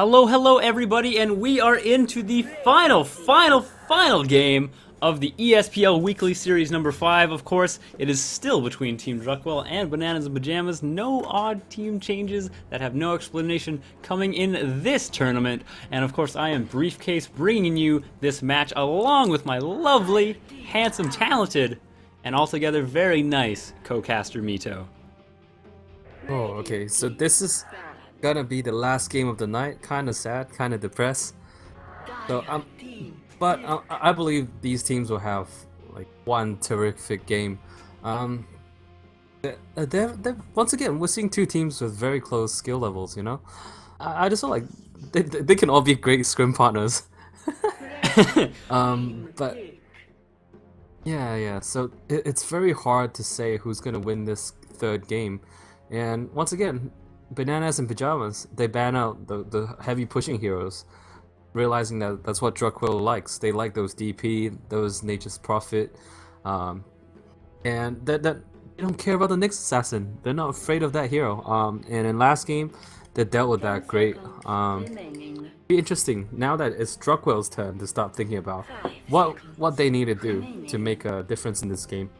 Hello everybody, and we are into the final game of the ESPL Weekly Series number 5. Of course, it is still between Team Druckwelle and Bananas and Pyjamas. No odd team changes that have no explanation coming in this tournament. And of course, I am Briefcase bringing you this match along with my lovely, handsome, talented, and altogether very nice co-caster Mito. Oh, okay. So this is gonna be the last game of the night. Kind of sad, kind of depressed. So I believe these teams will have like one terrific game. They're once again we're seeing two teams with very close skill levels. I just feel like they can all be great scrim partners. But yeah. So it's very hard to say who's gonna win this third game. And once again, Bananas and Pyjamas, they ban out the heavy pushing heroes, realizing that that's what Druckwelle likes. They like those DP, those Nature's Prophet, and that they don't care about the next assassin. They're not afraid of that hero. And in last game, they dealt with that great. Be interesting now that it's Druckwelle's turn to start thinking about what they need to do to make a difference in this game.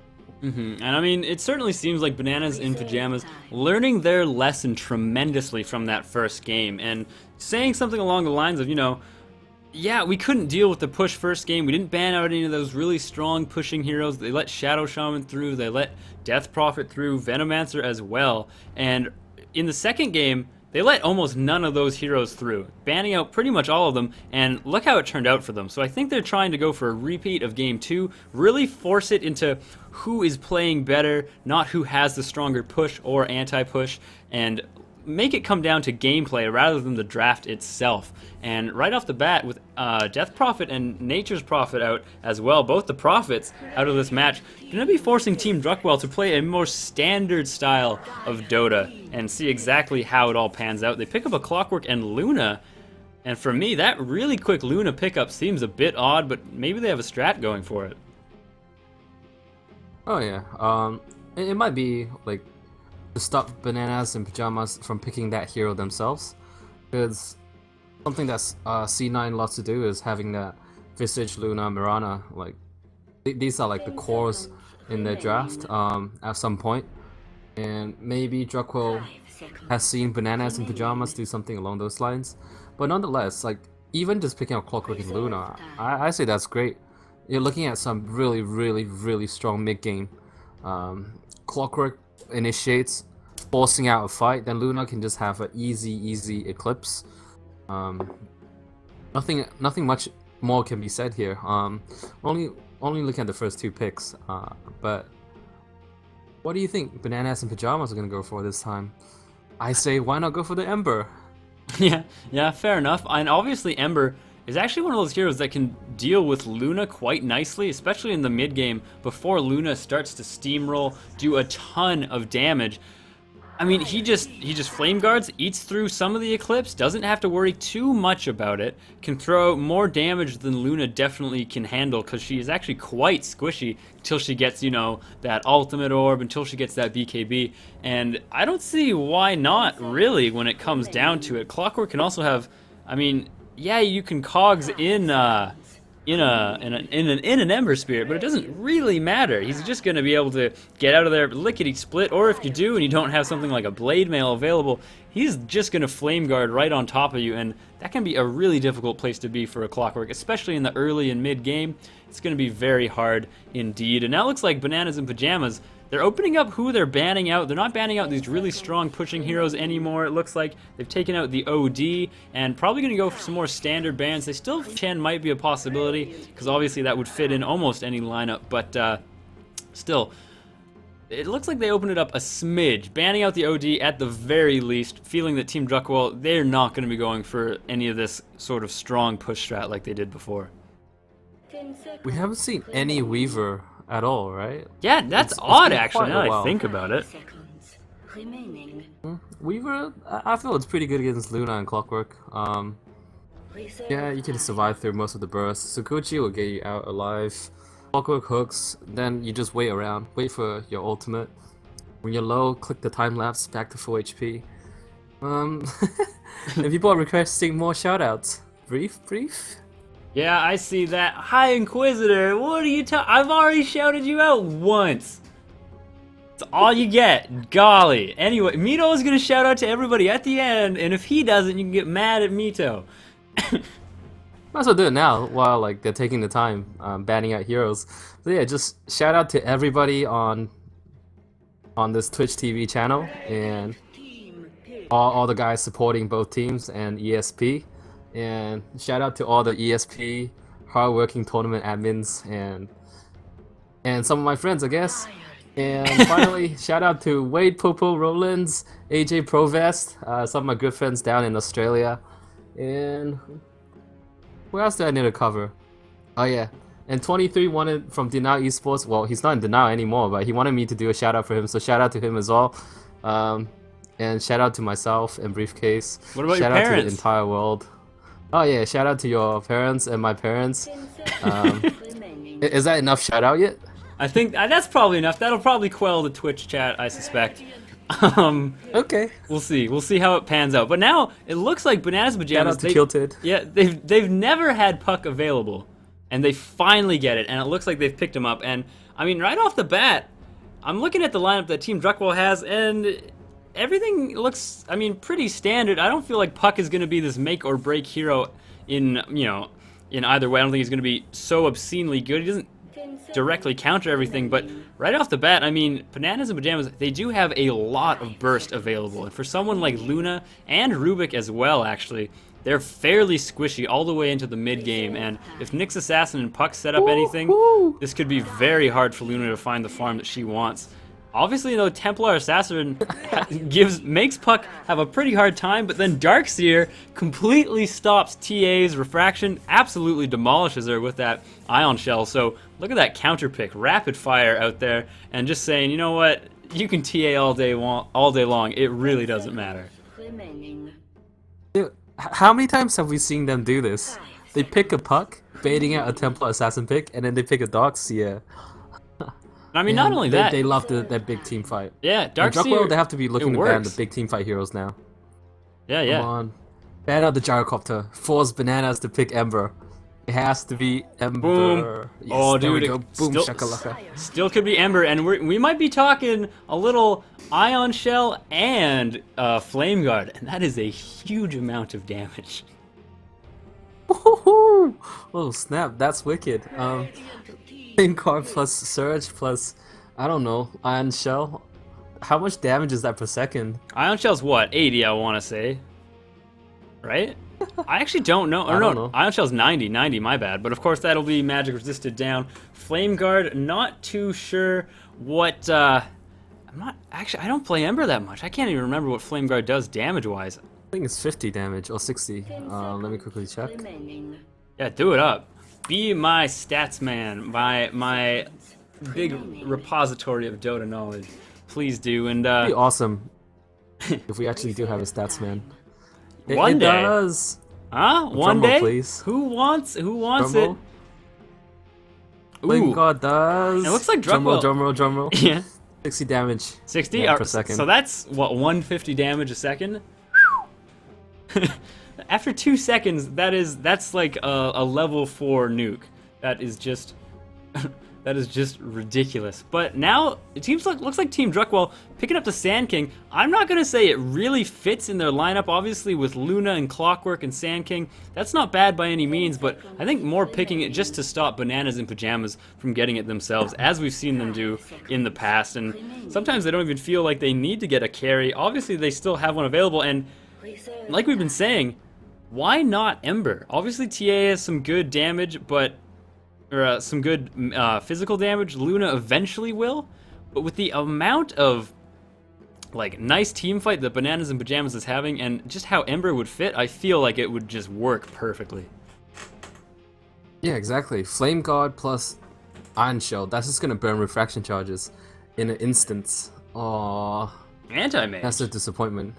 And I mean, it certainly seems like Bananas and Pyjamas learning their lesson tremendously from that first game and saying something along the lines of, yeah, we couldn't deal with the push first game. We didn't ban out any of those really strong pushing heroes. They let Shadow Shaman through. They let Death Prophet through, Venomancer as well. And in the second game, they let almost none of those heroes through, banning out pretty much all of them, and look how it turned out for them. So I think they're trying to go for a repeat of Game 2, really force it into who is playing better, not who has the stronger push or anti-push, and make it come down to gameplay rather than the draft itself. And right off the bat, with Death Prophet and Nature's Prophet out as well, both the Prophets out of this match, you're going to be forcing Team Druckwelle to play a more standard style of Dota and see exactly how it all pans out. They pick up a Clockwork and Luna, and for me, that really quick Luna pickup seems a bit odd, but maybe they have a strat going for it. Oh yeah, it might be like to stop Bananas and Pyjamas from picking that hero themselves, because something that C9 loves to do is having that Visage, Luna, Mirana, like these are like the cores in their draft at some point, and maybe Druckwelle has seen Bananas and Pyjamas do something along those lines, but nonetheless, like even just picking up Clockwork and Luna, I say that's great. You're looking at some really strong mid game. Clockwork initiates, forcing out a fight, then Luna can just have an easy eclipse. Nothing much more can be said here. Only looking at the first two picks. But what do you think Bananas and Pyjamas are gonna go for this time? I say, why not go for the Ember? Yeah, fair enough. And obviously Ember is actually one of those heroes that can deal with Luna quite nicely, especially in the mid game before Luna starts to steamroll, do a ton of damage. I mean, he just flame guards, eats through some of the Eclipse, doesn't have to worry too much about it, can throw more damage than Luna definitely can handle, because she is actually quite squishy until she gets, that ultimate orb, until she gets that BKB, and I don't see why not, really, when it comes down to it. Clockwork can also have, I mean, yeah, you can cogs in an Ember Spirit, but it doesn't really matter. He's just going to be able to get out of there lickety split, or if you do and you don't have something like a Blade Mail available, he's just going to Flame Guard right on top of you, and that can be a really difficult place to be for a Clockwork, especially in the early and mid game. It's going to be very hard indeed. And now it looks like Bananas and Pyjamas, they're opening up who they're banning out. They're not banning out these really strong pushing heroes anymore. It looks like they've taken out the OD and probably going to go for some more standard bans. They still, Chen might be a possibility, because obviously that would fit in almost any lineup, but still, it looks like they opened it up a smidge, banning out the OD at the very least, feeling that Team Druckwelle, they're not going to be going for any of this sort of strong push strat like they did before. We haven't seen any Weaver at all, right? Yeah, that's odd actually, now I think about it. Weaver, I feel it's pretty good against Luna and Clockwork. Yeah, you can survive through most of the bursts. Sukuchi will get you out alive. Clockwork hooks, then you just wait around, wait for your ultimate. When you're low, click the time lapse back to full HP. And people are requesting more shoutouts. Brief. Yeah, I see that. Hi, Inquisitor. What are you I've already shouted you out once. It's all you get. Golly. Anyway, Mito is going to shout out to everybody at the end, and if he doesn't, you can get mad at Mito. Might as well do it now while like they're taking the time banning out heroes. So yeah, just shout out to everybody on this Twitch TV channel and all the guys supporting both teams and ESP. And shout out to all the ESP hardworking tournament admins and some of my friends, I guess. And finally, shout out to Wade Popo Rollins, AJ Provest, some of my good friends down in Australia. And where else do I need to cover? Oh yeah, and 23 wanted from Denial Esports. Well, he's not in Denial anymore, but he wanted me to do a shout out for him. So shout out to him as well. And shout out to myself and Briefcase. What about shout your out to the parents? entire world. Oh yeah, shout out to your parents and my parents. Is that enough shout out yet? I think that's probably enough. That'll probably quell the Twitch chat, I suspect. Okay. We'll see. We'll see how it pans out. But now it looks like Bananas Shout Pajamas. out to Kilted. Yeah, they've never had Puck available, and they finally get it. And it looks like they've picked him up. And I mean, right off the bat, I'm looking at the lineup that Team Druckwelle has, and everything looks, I mean, pretty standard. I don't feel like Puck is going to be this make or break hero in either way. I don't think he's going to be so obscenely good. He doesn't directly counter everything, but right off the bat, I mean, Bananas and Pajamas, they do have a lot of burst available, and for someone like Luna and Rubik as well, actually, they're fairly squishy all the way into the mid game, and if Nyx Assassin and Puck set up anything, this could be very hard for Luna to find the farm that she wants. Obviously, though, Templar Assassin makes Puck have a pretty hard time, but then Darkseer completely stops TA's refraction, absolutely demolishes her with that Ion Shell. So look at that counter pick, rapid fire out there, and just saying, you know what, you can TA all day long. It really doesn't matter. Dude, how many times have we seen them do this? They pick a Puck, baiting out a Templar Assassin pick, and then they pick a Darkseer. I mean, not only that, they love that big team fight. yeah, And Darkseer, Druckwelle, they have to be looking it to ban works. the big team fight heroes now. Yeah, Come yeah. on. Ban out the Gyrocopter. Force Bananas to pick Ember. It has to be Ember. Boom. Yes, Oh, there we dude, go. it Boom, still- shakalaka. Still could be Ember, and we might be talking a little Ion Shell and Flame Guard, and that is a huge amount of damage. Woohoo! Oh snap, that's wicked. Flame Guard plus Surge plus, I don't know, Ion Shell. How much damage is that per second? Ion Shell's what? 80, I want to say. Right? I actually don't know. Or I no, don't know. Ion Shell's 90, my bad. But of course, that'll be magic resisted down. Flame Guard, not too sure what. I don't play Ember that much. I can't even remember what Flame Guard does damage wise. I think it's 50 damage or 60. Let me quickly check. Yeah, do it up. Be my stats man, my big repository of Dota knowledge. Please do. And It'd be awesome if we actually do have a stats man. One it day. does. huh? One Drum roll, day? please. Who wants Drum it? roll. Flame Ooh. God does. It looks like drum roll, Druckwelle. drum roll, drum roll. Yeah. 60 damage. 60 Yeah, Or- per second. So that's what 150 damage a second. After 2 seconds, that's like a level 4 nuke. That is just that is just ridiculous. But now it looks like Team Druckwelle picking up the Sand King. I'm not gonna say it really fits in their lineup. Obviously, with Luna and Clockwork and Sand King, that's not bad by any means. But I think more picking it just to stop Bananas and Pajamas from getting it themselves, as we've seen them do in the past. And sometimes they don't even feel like they need to get a carry. Obviously, they still have one available, and like we've been saying, why not Ember? Obviously, TA has some good damage, or some good physical damage. Luna eventually will, but with the amount of like nice team fight that Bananas and Pajamas is having, and just how Ember would fit, I feel like it would just work perfectly. Yeah, exactly. Flame Guard plus Iron Shell. That's just gonna burn refraction charges in an instance. Aww, Anti-mage. that's a disappointment.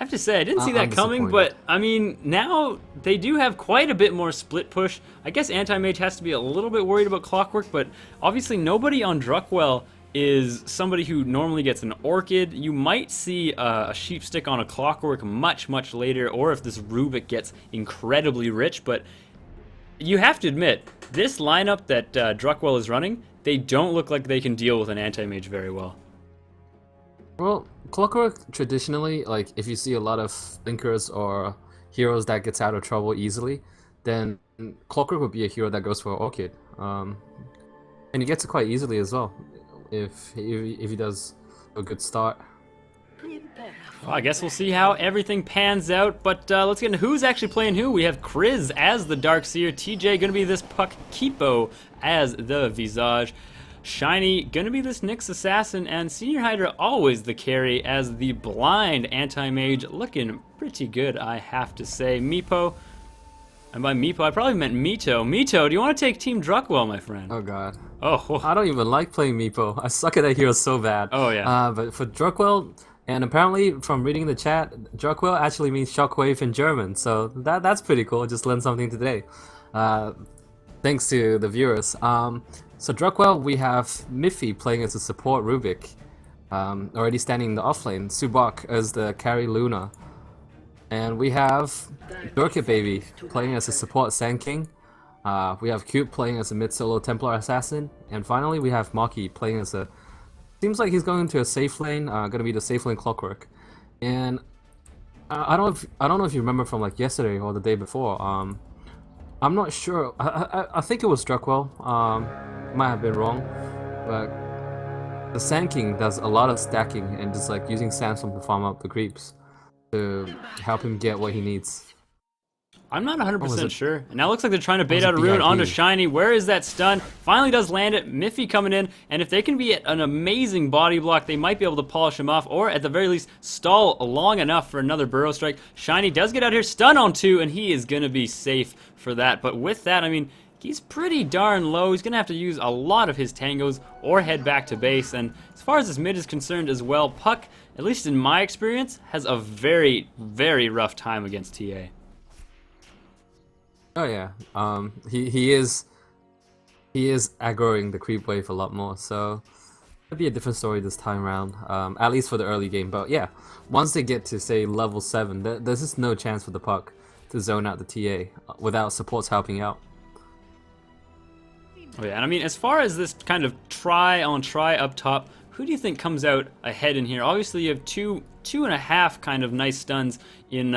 I have to say, I didn't see I'm that coming, disappointed. but I mean, now they do have quite a bit more split push. I guess Anti-Mage has to be a little bit worried about Clockwork, but obviously nobody on Druckwelle is somebody who normally gets an Orchid. You might see a Sheep Stick on a Clockwork much, much later, or if this Rubik gets incredibly rich, but you have to admit, this lineup that Druckwelle is running, they don't look like they can deal with an Anti-Mage very well. Well, Clockwork traditionally, like if you see a lot of thinkers or heroes that gets out of trouble easily, then Clockwork would be a hero that goes for Orchid, and he gets it quite easily as well if he does a good start. Well, I guess we'll see how everything pans out, but let's get into who's actually playing who. We have Kriz as the Darkseer, TJ gonna be this Puck, Kipo as the Visage, Shiny gonna be this Nyx Assassin, and Senior Hydra always the carry as the blind anti-mage, looking pretty good, I have to say. Meepo, and by Meepo I probably meant Mito. Mito, do you want to take Team Druckwelle, my friend? Oh god. Oh, I don't even like playing Meepo. I suck at that hero so bad. Oh yeah. But for Druckwelle, and apparently from reading the chat, Druckwelle actually means shockwave in German, so that's pretty cool. Just learned something today. Thanks to the viewers. So Druckwelle, we have Miffy playing as a support Rubik, already standing in the offlane. Subak as the carry Luna. And we have Dorkit Baby playing as a support Sand King. We have Cube playing as a mid-solo Templar Assassin. And finally we have Maki playing as a... Seems like he's going to a safe lane, gonna be the safe lane Clockwork. And I don't know if you remember from like yesterday or the day before. I'm not sure. I think it was Druckwelle. Might have been wrong, but the Sand King does a lot of stacking and just like using Sandstorm to farm up the creeps to help him get what he needs. I'm not 100% sure. And now it looks like they're trying to bait it out a rune BIP? onto Shiny. Where is that stun? Finally does land it. Miffy coming in. And if they can be at an amazing body block, they might be able to polish him off. Or at the very least, stall long enough for another Burrow Strike. Shiny does get out here. Stun on 2. And he is going to be safe for that. But with that, I mean, he's pretty darn low. He's going to have to use a lot of his tangos or head back to base. And as far as this mid is concerned as well, Puck, at least in my experience, has a very, very rough time against TA. Oh yeah, he is aggroing the creep wave a lot more, so it'll be a different story this time around, at least for the early game. But yeah, once they get to say level 7, there's just no chance for the Puck to zone out the TA without supports helping out. Oh yeah, and I mean, as far as this kind of try up top, who do you think comes out ahead in here? Obviously you have two and a half kind of nice stuns in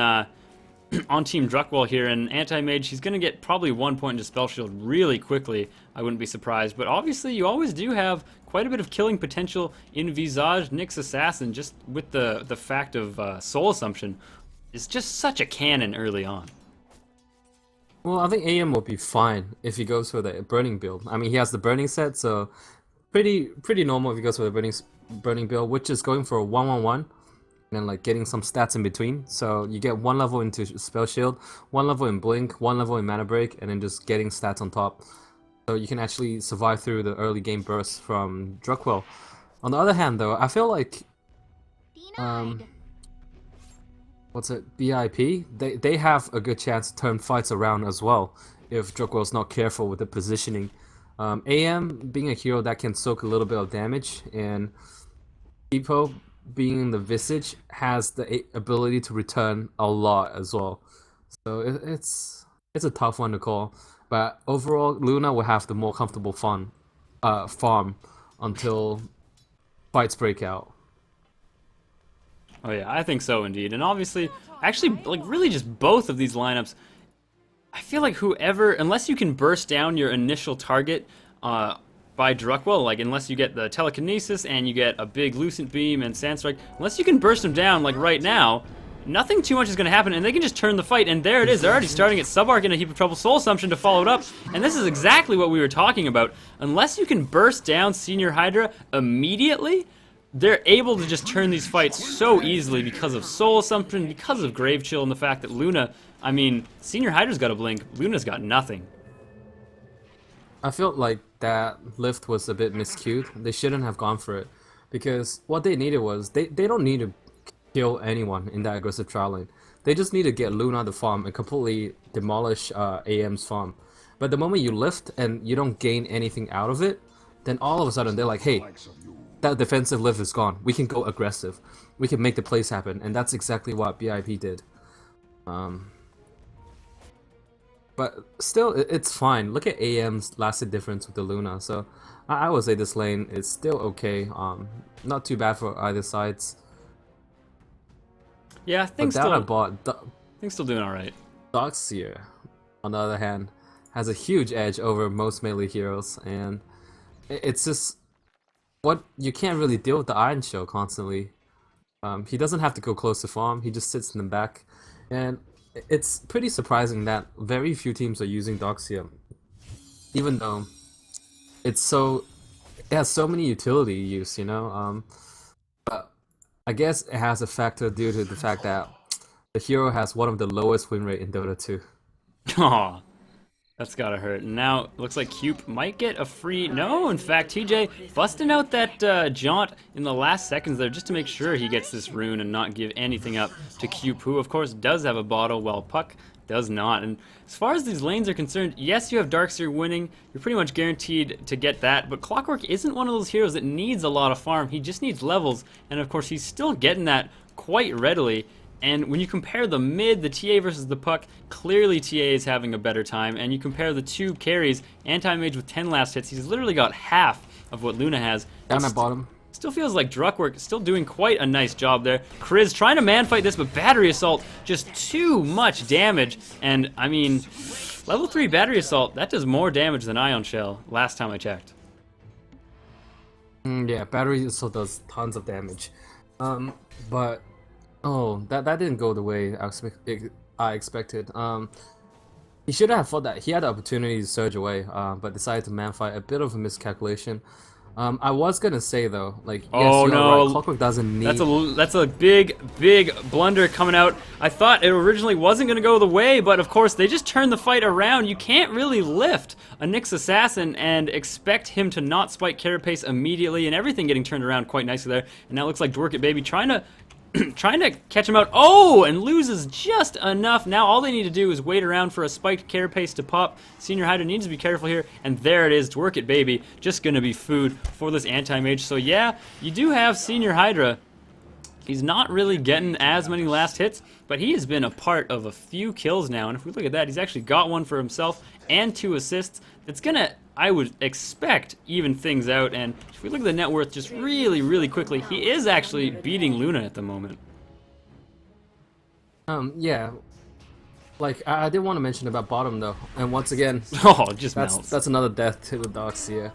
on Team Druckwelle here, and Anti-Mage, he's going to get probably 1 point into Spell Shield really quickly. I wouldn't be surprised. But obviously, you always do have quite a bit of killing potential in Visage. Nyx Assassin, just with the fact of Soul Assumption, is just such a cannon early on. Well, I think AM will be fine if he goes for the Burning build. I mean, he has the Burning set, so pretty normal if he goes for the Burning build, which is going for a 1-1-1. And like getting some stats in between, so you get 1 level into Spell Shield, 1 level in Blink, 1 level in Mana Break, and then just getting stats on top. So you can actually survive through the early game bursts from Druckwelle. On the other hand though, I feel like what's it, BIP? They have a good chance to turn fights around as well if Druckwelle's not careful with the positioning. AM being a hero that can soak a little bit of damage, and Epo being in the Visage has the ability to return a lot as well. So it's a tough one to call. But overall, Luna will have the more comfortable farm until fights break out. Oh yeah, I think so indeed. And obviously, actually, like really just both of these lineups, I feel like whoever, unless you can burst down your initial target, by Druckwelle, like unless you get the telekinesis and you get a big Lucent Beam and Sandstrike, unless you can burst them down like right now, nothing too much is going to happen, and they can just turn the fight, and there it is. They're already starting at Subarc in a heap of trouble. Soul Assumption to follow it up, and this is exactly what we were talking about. Unless you can burst down Senior Hydra immediately, they're able to just turn these fights so easily because of Soul Assumption, because of Grave Chill, and the fact that Luna, I mean, Senior Hydra's got a blink, Luna's got nothing. I felt like that lift was a bit miscued. They shouldn't have gone for it, because what they needed was they don't need to kill anyone in that aggressive trial lane. They just need to get Luna the farm and completely demolish AM's farm. But the moment you lift and you don't gain anything out of it, then all of a sudden they're like, hey, that defensive lift is gone. We can go aggressive. We can make the plays happen, and that's exactly what BIP did. But still, it's fine. Look at AM's last hit difference with the Luna. So I would say this lane is still okay. Not too bad for either sides. Yeah, things still doing all right. Doxier, on the other hand, has a huge edge over most melee heroes, and it's just what you can't really deal with the Iron Show constantly. He doesn't have to go close to farm, he just sits in the back, and it's pretty surprising that very few teams are using Doxier, even though it has so many utility use, you know. But I guess it has a factor due to the fact that the hero has one of the lowest win rate in Dota 2. Aw, that's gotta hurt. And now, looks like Cube might get a free... No, in fact, TJ busting out that jaunt in the last seconds there just to make sure he gets this rune and not give anything up to Cube, who, of course, does have a bottle, while Puck does not. And as far as these lanes are concerned, yes, you have Darkseer winning. You're pretty much guaranteed to get that, but Clockwork isn't one of those heroes that needs a lot of farm. He just needs levels, and of course, he's still getting that quite readily. And when you compare the mid, the TA versus the Puck, clearly TA is having a better time. And you compare the two carries, Anti-Mage with 10 last hits, he's literally got half of what Luna has. Down at bottom. Still feels like Druckwelle still doing quite a nice job there. Kriz trying to man-fight this, but Battery Assault, just too much damage. And, I mean, level 3 Battery Assault, that does more damage than Ion Shell, last time I checked. Yeah, Battery Assault does tons of damage. But... oh, that didn't go the way I expected. He should have thought that he had the opportunity to surge away, but decided to man-fight. A bit of a miscalculation. I was gonna say though, like, oh yes, no, right, Clockwork doesn't need. That's a big blunder coming out. I thought it originally wasn't gonna go the way, but of course they just turned the fight around. You can't really lift a Nyx assassin and expect him to not spike Carapace immediately, and everything getting turned around quite nicely there. And now it looks like Dworkit trying to catch him out. Oh, and loses just enough. Now all they need to do is wait around for a spiked Carapace to pop. Senior Hydra needs to be careful here, and there it is. Dworkit just gonna be food for this anti-mage. So yeah, you do have Senior Hydra. He's not really getting as many last hits, but he has been a part of a few kills now, and if we look at that, he's actually got one for himself and 2 assists. That's gonna, I would expect, even things out, and if we look at the net worth just really quickly, he is actually beating Luna at the moment. Yeah. Like, I did want to mention about bottom though, and once again, oh, it just melts. That's another death to the Doxier.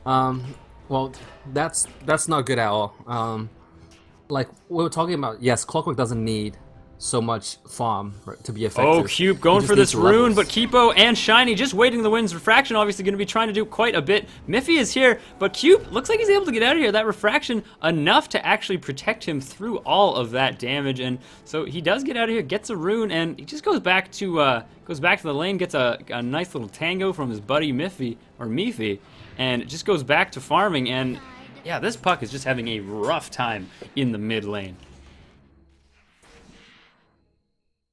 Well, that's not good at all. Like we were talking about, yes, Clockwork doesn't need so much farm to be effective. Oh, Cube going for this rune, but Kipo and Shiny just waiting the wind's refraction, obviously going to be trying to do quite a bit. Miffy is here, but Cube looks like he's able to get out of here. That refraction enough to actually protect him through all of that damage, and so he does get out of here, gets a rune, and he just goes back to the lane, gets a nice little tango from his buddy Miffy, and it just goes back to farming. And yeah, this Puck is just having a rough time in the mid lane.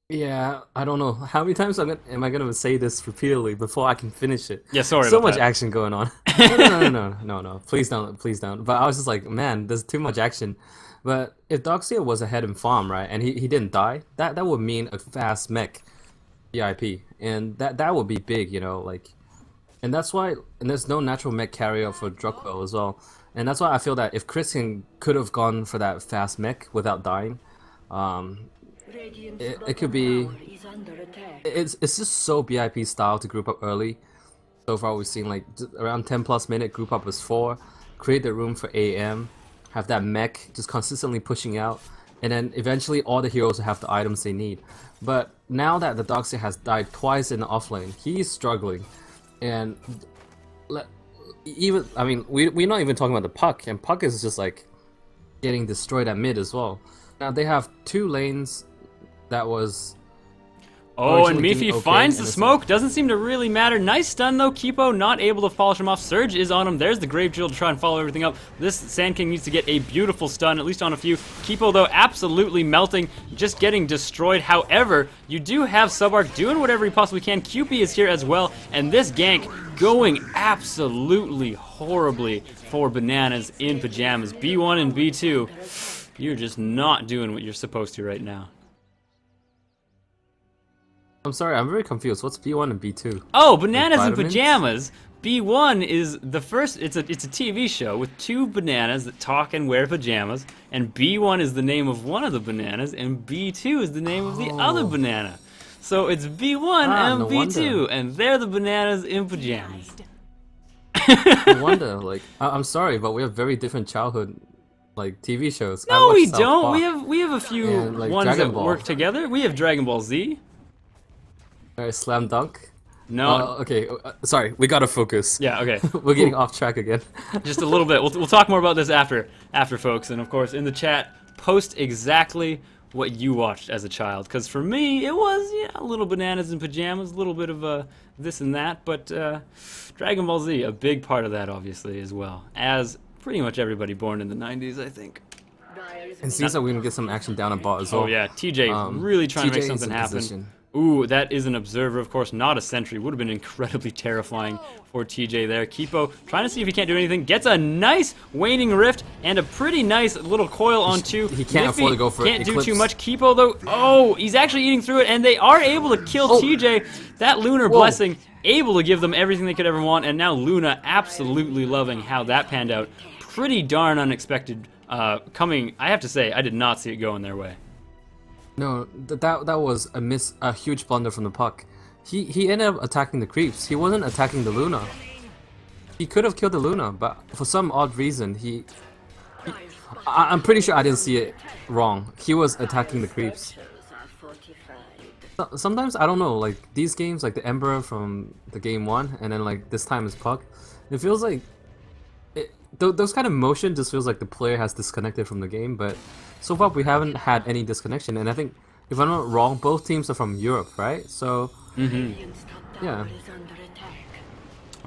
Yeah, I don't know how many times am I gonna say this repeatedly before I can finish it. Yeah, sorry. So about much that. action going on. No, please don't. But I was just like, man, there's too much action. But if Doxier was ahead in farm, right, and he didn't die, that would mean a fast mech VIP, and that would be big, you know, like, and that's why, and there's no natural mech carrier for Druckwelle as well, and that's why I feel that if Christian could have gone for that fast mech without dying, it could be. It's just so BIP style to group up early. So far we've seen like around 10+ minute group up was 4, create the room for AM, have that mech just consistently pushing out, and then eventually all the heroes have the items they need. But now that the Doxier has died twice in the offlane, he's struggling, and even I mean we're not even talking about the Puck, and Puck is just like getting destroyed at mid as well. Now they have 2 lanes that was. Oh, and Miffy finds the smoke. Doesn't seem to really matter. Nice stun, though. Kipo not able to polish him off. Surge is on him. There's the Grave Jewel to try and follow everything up. This Sand King needs to get a beautiful stun, at least on a few. Kipo, though, absolutely melting, just getting destroyed. However, you do have Subarc doing whatever he possibly can. QP is here as well, and this gank going absolutely horrible. horribly for Bananas in Pyjamas. B1 and B2, you're just not doing what you're supposed to right now. I'm sorry, I'm very confused. What's B1 and B2? Oh, Bananas in vitamins? Pyjamas. B1 is the first. It's a TV show with two bananas that talk and wear pajamas, and B1 is the name of one of the bananas, and B2 is the name of the other banana. So it's B1 and no B2, wonder. and they're the bananas in pajamas. No wonder. Like, I'm sorry, but we have very different childhood, like TV shows. I No, watched we South don't. Park. We have a few And, like, ones Dragon that Ball. work together. We have Dragon Ball Z. Slam Dunk. No. Okay, sorry, we gotta focus. Yeah. Okay. We're getting off track again. Just a little bit. We'll talk more about this after, folks. And of course, in the chat, post exactly what you watched as a child. Because for me, it was a little Bananas in Pyjamas, a little bit of this and that. But Dragon Ball Z, a big part of that, obviously, as well. As pretty much everybody born in the 90s, I think. It seems like we're gonna get some action down at bot as well. Oh yeah, TJ really trying to TJ make is something in happen. position. Ooh, that is an observer, of course, not a sentry. Would have been incredibly terrifying for TJ there. Kipo trying to see if he can't do anything. Gets a nice waning rift and a pretty nice little coil on two. He can't afford to go for Can't do Eclipse. too much. Kipo, though, oh, he's actually eating through it, and they are able to kill TJ. That Lunar Blessing, able to give them everything they could ever want, and now Luna absolutely loving how that panned out. Pretty darn unexpected coming. I have to say, I did not see it going their way. No, that was a huge blunder from the puck. He ended up attacking the creeps. He wasn't attacking the Luna. He could have killed the Luna, but for some odd reason, I'm pretty sure I didn't see it wrong. He was attacking the creeps. Sometimes I don't know, like these games, like the Emperor from the game 1, and then like this time is puck. It feels like those kind of motion just feels like the player has disconnected from the game, but so far we haven't had any disconnection, and I think, if I'm not wrong, both teams are from Europe, right? So, yeah.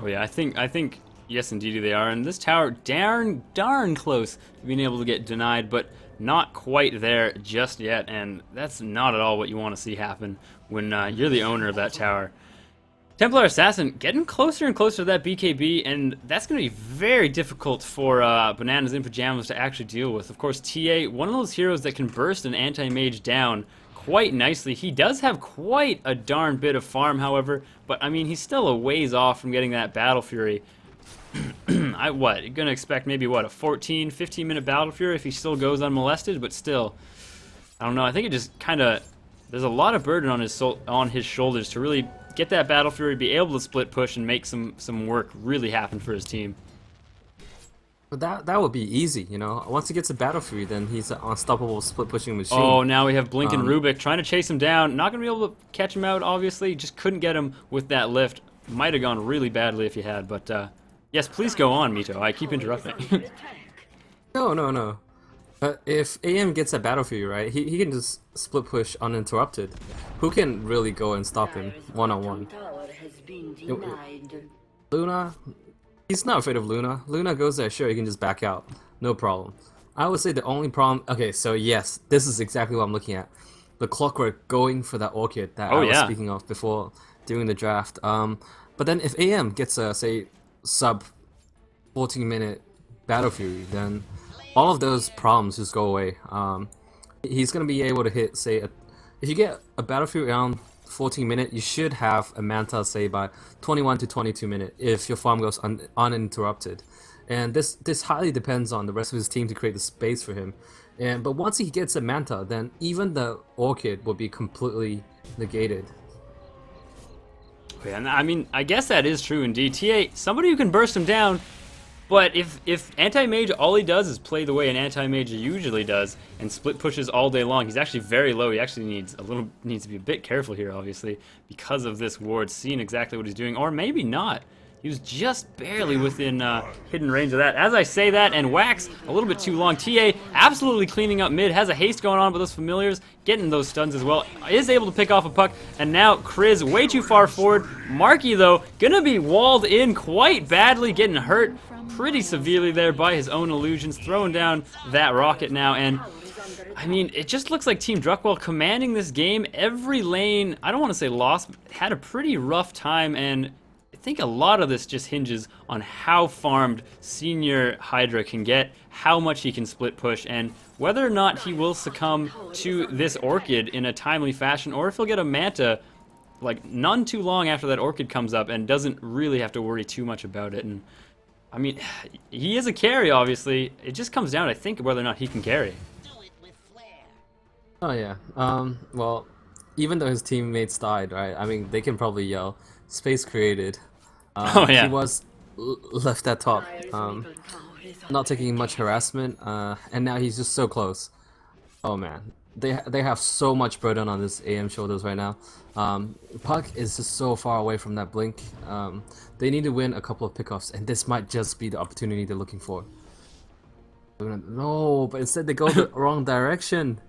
Oh yeah, I think yes, indeed they are. And this tower, darn close to being able to get denied, but not quite there just yet. And that's not at all what you want to see happen when you're the owner of that tower. Templar Assassin getting closer and closer to that BKB, and that's going to be very difficult for Bananas in Pyjamas to actually deal with. Of course, TA, one of those heroes that can burst an anti-mage down quite nicely. He does have quite a darn bit of farm, however, but I mean, he's still a ways off from getting that Battle Fury. You're going to expect maybe, a 14, 15-minute Battle Fury if he still goes unmolested, but still, I don't know. I think it just kind of, there's a lot of burden on his shoulders to really get that Battle Fury, be able to split push and make some work really happen for his team. But that would be easy, you know. Once he gets a Battle Fury, then he's an unstoppable split pushing machine. Oh, now we have Blink and Rubik trying to chase him down. Not going to be able to catch him out, obviously. Just couldn't get him with that lift. Might have gone really badly if he had, but yes, please go on, Mito. I keep interrupting. No. If AM gets a Battle Fury, right, he can just split push uninterrupted. Who can really go and stop him one-on-one? Luna, he's not afraid of Luna. Luna goes there, sure, he can just back out. No problem. I would say the only problem... Okay, so yes, this is exactly what I'm looking at. The Clockwork going for that Orchid that I was speaking of before during the draft. But then if AM gets a, say, sub 14-minute Battle Fury, then all of those problems just go away. He's going to be able to hit, say, if you get a Battle Fury around 14 minute, you should have a Manta, say, by 21 to 22 minute if your farm goes uninterrupted. And this highly depends on the rest of his team to create the space for him. But once he gets a Manta, then even the Orchid will be completely negated. Yeah, I mean, I guess that is true indeed. TA, somebody who can burst him down, but if anti-mage, all he does is play the way an anti-mage usually does and split pushes all day long. He's actually very low. He actually needs to be a bit careful here, obviously, because of this ward, seeing exactly what he's doing, or maybe not. He was just barely within hidden range of that. As I say that, and Wax a little bit too long. TA absolutely cleaning up mid, has a haste going on with those familiars, getting those stuns as well. Is able to pick off a puck, and now Kriz way too far forward. Marky, though, gonna be walled in quite badly, getting hurt pretty severely there by his own illusions, throwing down that rocket now, and I mean, it just looks like Team Druckwelle commanding this game. Every lane, I don't want to say lost, but had a pretty rough time, and think a lot of this just hinges on how farmed Senior Hydra can get, how much he can split push, and whether or not he will succumb to this Orchid in a timely fashion, or if he'll get a Manta like none too long after that Orchid comes up and doesn't really have to worry too much about it. And I mean, he is a carry, obviously. It just comes down, I think, whether or not he can carry. Oh yeah. Well, even though his teammates died, right? I mean, they can probably yell, "Space created." Oh yeah. He was left at top, not taking much harassment, and now he's just so close. Oh man, they have so much burden on this AM shoulders right now. Puck is just so far away from that blink. They need to win a couple of pickoffs, and this might just be the opportunity they're looking for. No, but instead they go the wrong direction.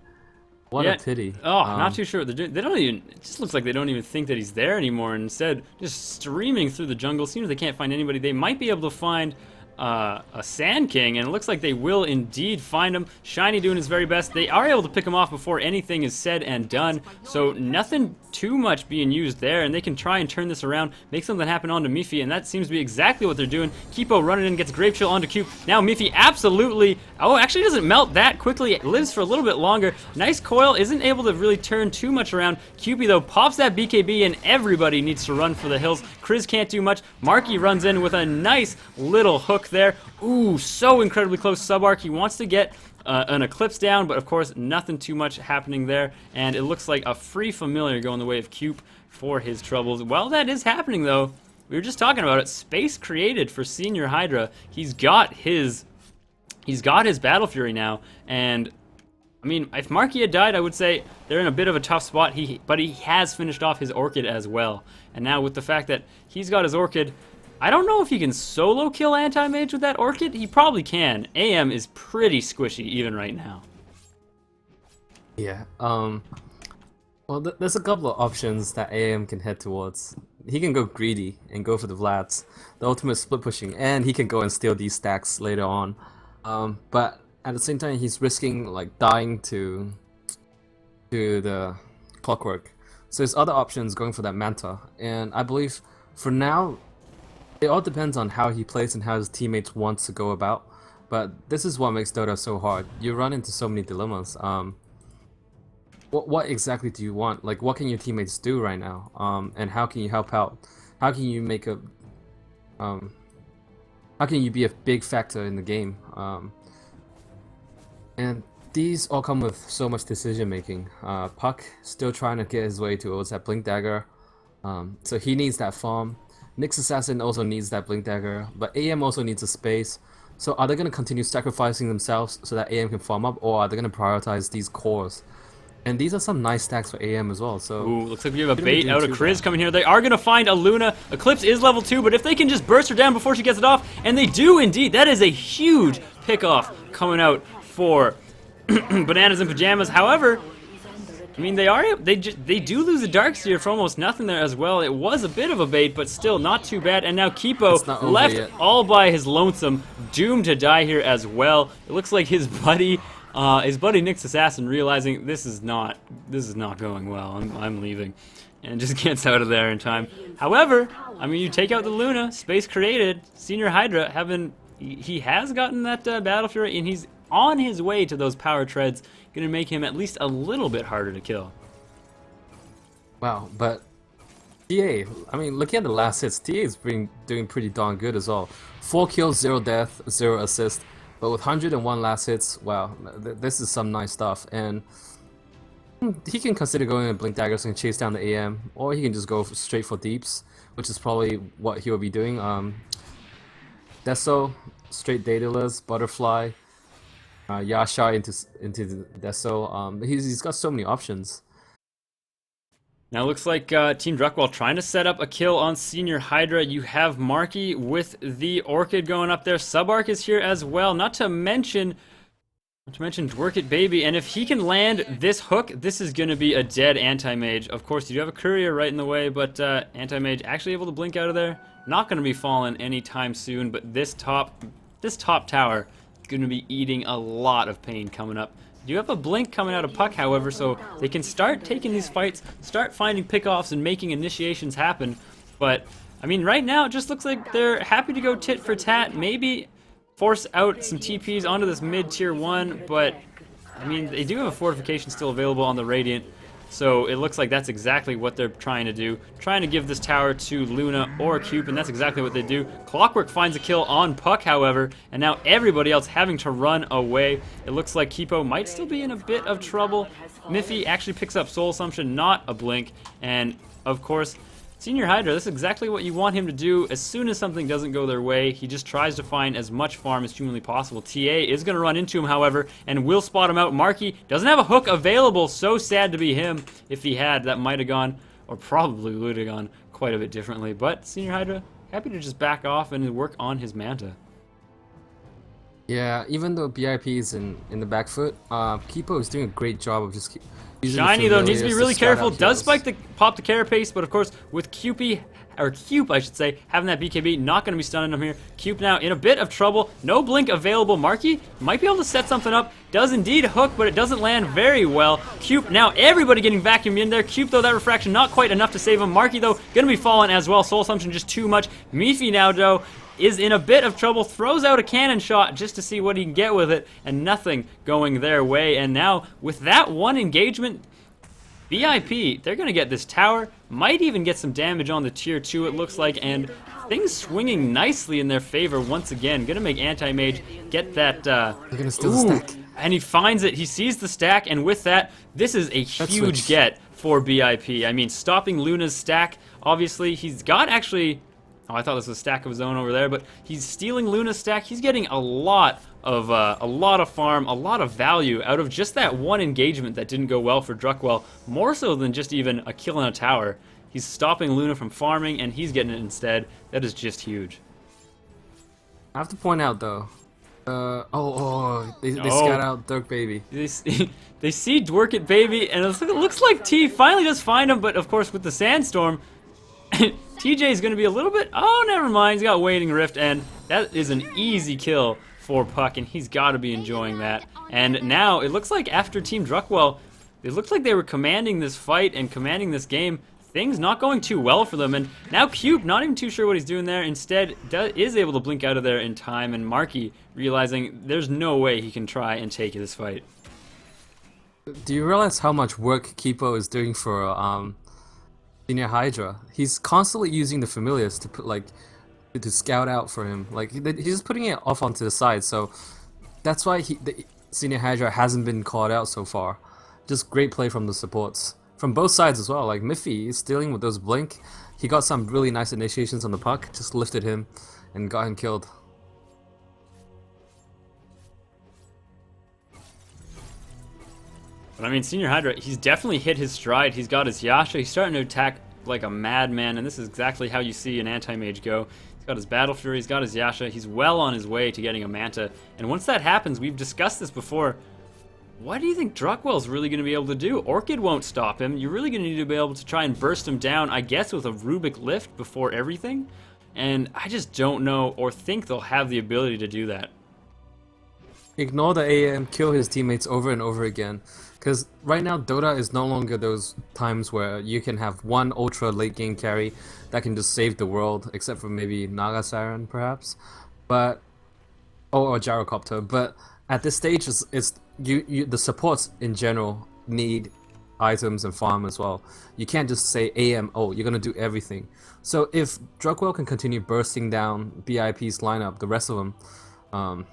What a pity. Oh, not too sure what they're doing. They don't even, it just looks like they don't even think that he's there anymore. And instead, just streaming through the jungle. Seems they can't find anybody. They might be able to find a Sand King, and it looks like they will indeed find him. Shiny doing his very best. They are able to pick him off before anything is said and done, so nothing too much being used there, and they can try and turn this around, make something happen onto Miffy, and that seems to be exactly what they're doing. Kipo running in, gets Grave Chill onto Cube. Now Miffy absolutely, oh, actually doesn't melt that quickly. It lives for a little bit longer. Nice coil, isn't able to really turn too much around. Cupie, though, pops that BKB, and everybody needs to run for the hills. Kriz can't do much. Marky runs in with a nice little hook there. Ooh, so incredibly close. Subarc, he wants to get an Eclipse down, but of course nothing too much happening there, and it looks like a free familiar going the way of Cube for his troubles. While that is happening, though, we were just talking about it, space created for Senior Hydra. He's got his Battle Fury now, and I mean, if Marky had died, I would say they're in a bit of a tough spot, but he has finished off his Orchid as well, and now with the fact that he's got his Orchid, I don't know if he can solo kill Anti-Mage with that Orchid. He probably can. AM is pretty squishy even right now. Yeah. Well, there's a couple of options that AM can head towards. He can go greedy and go for the Vlads, the ultimate split pushing, and he can go and steal these stacks later on. But at the same time, he's risking like dying to the Clockwork. So his other option is going for that Manta, and I believe for now, it all depends on how he plays and how his teammates want to go about, but this is what makes Dota so hard. You run into so many dilemmas. What exactly do you want? Like, what can your teammates do right now? And how can you help out? How can you make a how can you be a big factor in the game? And these all come with so much decision making. Puck still trying to get his way towards that Blink Dagger, so he needs that farm. Nyx Assassin also needs that Blink Dagger, but AM also needs a space. So are they going to continue sacrificing themselves so that AM can farm up, or are they going to prioritize these cores? And these are some nice stacks for AM as well. So ooh, looks like we have a bait out of Kriz coming here. They are going to find a Luna. Eclipse is level 2, but if they can just burst her down before she gets it off, and they do indeed, that is a huge pick-off coming out for Bananas and Pyjamas. However, I mean, they do lose the Darkseer for almost nothing there as well. It was a bit of a bait, but still not too bad. And now Kipo left all by his lonesome, doomed to die here as well. It looks like his buddy Nyx Assassin realizing this is not going well. I'm leaving, and just gets out of there in time. However, I mean, you take out the Luna, space created. Senior Hydra he has gotten that Battle Fury, and he's on his way to those power treads, gonna make him at least a little bit harder to kill. Wow, but TA, I mean, looking at the last hits, TA is doing pretty darn good as well. 4 kills, 0 death, 0 assist, but with 101 last hits, wow, this is some nice stuff. And he can consider going in Blink Daggers and chase down the AM, or he can just go straight for deeps, which is probably what he will be doing. Deso, straight Daedalus, Butterfly, Yasha into the Deso. He's got so many options. Now it looks like Team Druckwelle trying to set up a kill on Senior Hydra. You have Marky with the Orchid going up there. Subarc is here as well. Not to mention Dwerkit Baby. And if he can land this hook, this is going to be a dead Anti-Mage. Of course, you do have a Courier right in the way, but Anti-Mage actually able to blink out of there. Not going to be falling anytime soon, but this top tower going to be eating a lot of pain coming up. You have a blink coming out of Puck, however, so they can start taking these fights, start finding pickoffs and making initiations happen. But I mean, right now it just looks like they're happy to go tit for tat, maybe force out some TPs onto this mid tier 1, but I mean, they do have a fortification still available on the Radiant, so it looks like that's exactly what they're trying to do. Trying to give this tower to Luna or Cube, and that's exactly what they do. Clockwork finds a kill on Puck, however, and now everybody else having to run away. It looks like Kipo might still be in a bit of trouble. Miffy actually picks up Soul Assumption, not a blink, and of course, Senior Hydra, this is exactly what you want him to do. As soon as something doesn't go their way, he just tries to find as much farm as humanly possible. TA is going to run into him, however, and will spot him out. Marky doesn't have a hook available. So sad to be him. If he had, that might have gone, or probably would have gone quite a bit differently. But Senior Hydra, happy to just back off and work on his Manta. Yeah, even though BIP is in the back foot, Kipo is doing a great job of just using Shiny, though, needs to be really careful. Does spike spike the pop the Carapace, but of course, with Cupie, or Cupe, I should say, having that BKB, not going to be stunning him here. Cupe now in a bit of trouble. No blink available. Marky might be able to set something up. Does indeed hook, but it doesn't land very well. Cupe now, everybody getting vacuumed in there. Cupe, though, that refraction not quite enough to save him. Marky, though, going to be falling as well. Soul Assumption just too much. Miffy now, though, is in a bit of trouble, throws out a cannon shot just to see what he can get with it, and nothing going their way. And now, with that one engagement, BIP, they're going to get this tower, might even get some damage on the tier 2, it looks like, and things swinging nicely in their favor once again. Going to make Anti-Mage get that, They're going to steal the stack. And he finds it, he sees the stack, and with that, this is a huge get for BIP. I mean, stopping Luna's stack, obviously, he's got actually... Oh, I thought this was a stack of his own over there, but he's stealing Luna's stack. He's getting a lot of farm, a lot of value out of just that one engagement that didn't go well for Druckwelle, more so than just even a kill in a tower. He's stopping Luna from farming, and he's getting it instead. That is just huge. I have to point out, though, they scout out Dirk Baby. They see Dwerk It Baby, and it looks like T finally does find him, but of course with the Sandstorm, TJ is going to be a little bit... Oh, never mind. He's got Wading Rift, and that is an easy kill for Puck, and he's got to be enjoying that. And now, it looks like after Team Druckwelle, it looked like they were commanding this fight and commanding this game. Things not going too well for them, and now Cube, not even too sure what he's doing there, instead is able to blink out of there in time, and Marky realizing there's no way he can try and take this fight. Do you realize how much work Kipo is doing for Senior Hydra? He's constantly using the familiars to put to scout out for him. Like he's just putting it off onto the side. So that's why the Senior Hydra hasn't been called out so far. Just great play from the supports from both sides as well. Like Miffy is dealing with those blink. He got some really nice initiations on the Puck. Just lifted him and got him killed. But I mean, Senior Hydra, he's definitely hit his stride. He's got his Yasha. He's starting to attack like a madman, and this is exactly how you see an anti-mage go. He's got his Battle Fury, he's got his Yasha. He's well on his way to getting a Manta. And once that happens, we've discussed this before, what do you think Druckwelle's really going to be able to do? Orchid won't stop him. You're really going to need to be able to try and burst him down, I guess, with a Rubik Lift before everything. And I just don't know or think they'll have the ability to do that. Ignore the AM, kill his teammates over and over again. Because right now, Dota is no longer those times where you can have one ultra late game carry that can just save the world, except for maybe Naga Siren, perhaps, but or Gyrocopter. But at this stage, the supports in general need items and farm as well. You can't just say AM, oh, you're gonna do everything. So if Druckwelle can continue bursting down BIP's lineup, the rest of them,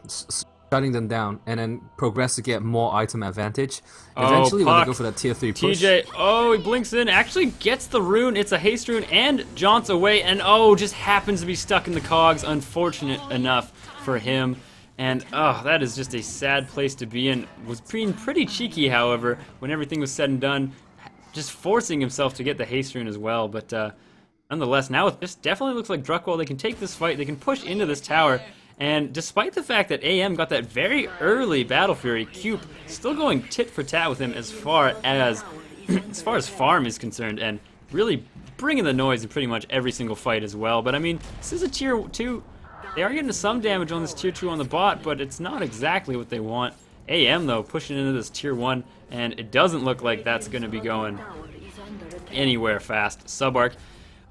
shutting them down, and then progress to get more item advantage. Eventually, when they go for that tier 3 push. TJ, he blinks in, actually gets the rune. It's a haste rune, and jaunts away, and just happens to be stuck in the cogs. Unfortunate enough for him. And that is just a sad place to be in. Was being pretty cheeky, however, when everything was said and done, just forcing himself to get the haste rune as well. But nonetheless, now this definitely looks like Druckwelle. They can take this fight. They can push into this tower. And despite the fact that AM got that very early Battle Fury, Cube still going tit for tat with him as far as farm is concerned, and really bringing the noise in pretty much every single fight as well. But I mean, this is a tier 2. They are getting some damage on this tier 2 on the bot, but it's not exactly what they want. AM though pushing into this tier 1, and it doesn't look like that's going to be going anywhere fast. Subarc.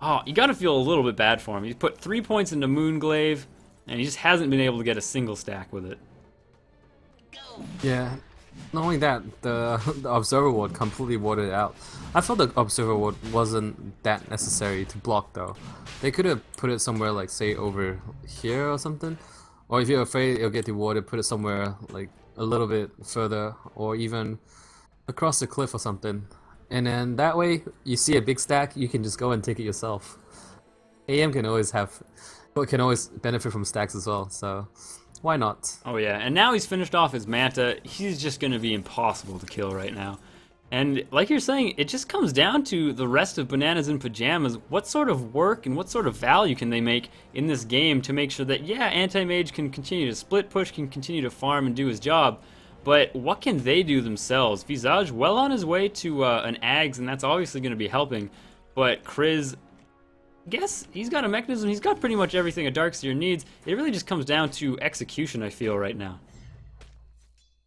Oh, you gotta feel a little bit bad for him. He's put 3 points into Moonglaive, and he just hasn't been able to get a single stack with it. Yeah. Not only that, the Observer Ward completely warded it out. I felt the Observer Ward wasn't that necessary to block though. They could have put it somewhere like say over here or something. Or if you're afraid it'll get dewarded, put it somewhere like a little bit further or even across the cliff or something. And then that way you see a big stack, you can just go and take it yourself. AM can always benefit from stacks as well, so why not? Oh yeah, and now he's finished off his Manta. He's just going to be impossible to kill right now. And like you're saying, it just comes down to the rest of Bananas in Pyjamas. What sort of work and what sort of value can they make in this game to make sure that, yeah, Anti-Mage can continue to split push, can continue to farm and do his job, but what can they do themselves? Visage well on his way to an Ags, and that's obviously going to be helping, but Kriz, guess he's got a mechanism, he's got pretty much everything a Darkseer needs. It really just comes down to execution, I feel, right now.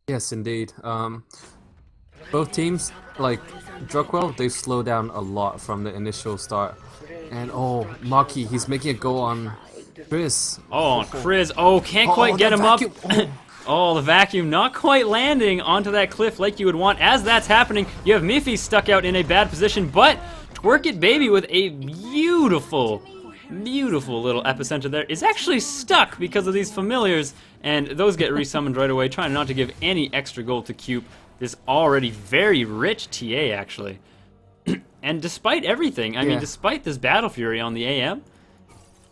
Yes, indeed. Both teams, like Druckwelle, they've slowed down a lot from the initial start. And oh, Maki, he's making a go on Chris. Oh, on Kriz. Oh, can't quite get him up. Oh, the vacuum not quite landing onto that cliff like you would want. As that's happening, you have Miffy stuck out in a bad position, but Twerk It Baby with a beautiful little epicenter there is actually stuck because of these familiars, and those get resummoned right away, trying not to give any extra gold to Cube, this already very rich TA actually. And despite everything, I mean, despite this Battle Fury on the AM,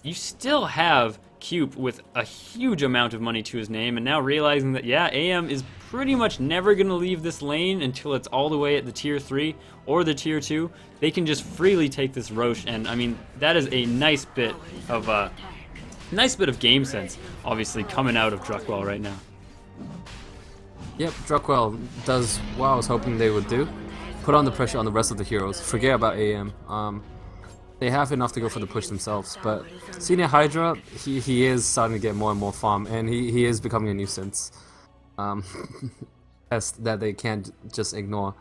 you still have Cube with a huge amount of money to his name, and now realizing that, yeah, AM is pretty much never going to leave this lane until it's all the way at the tier 3 or the tier 2. They can just freely take this Roche, and I mean, that is a nice bit of game sense, obviously, coming out of Druckwelle right now. Yep, Druckwelle does what I was hoping they would do. Put on the pressure on the rest of the heroes. Forget about AM. They have enough to go for the push themselves, but Senior Hydra, he is starting to get more and more farm, and he is becoming a nuisance. That they can't just ignore.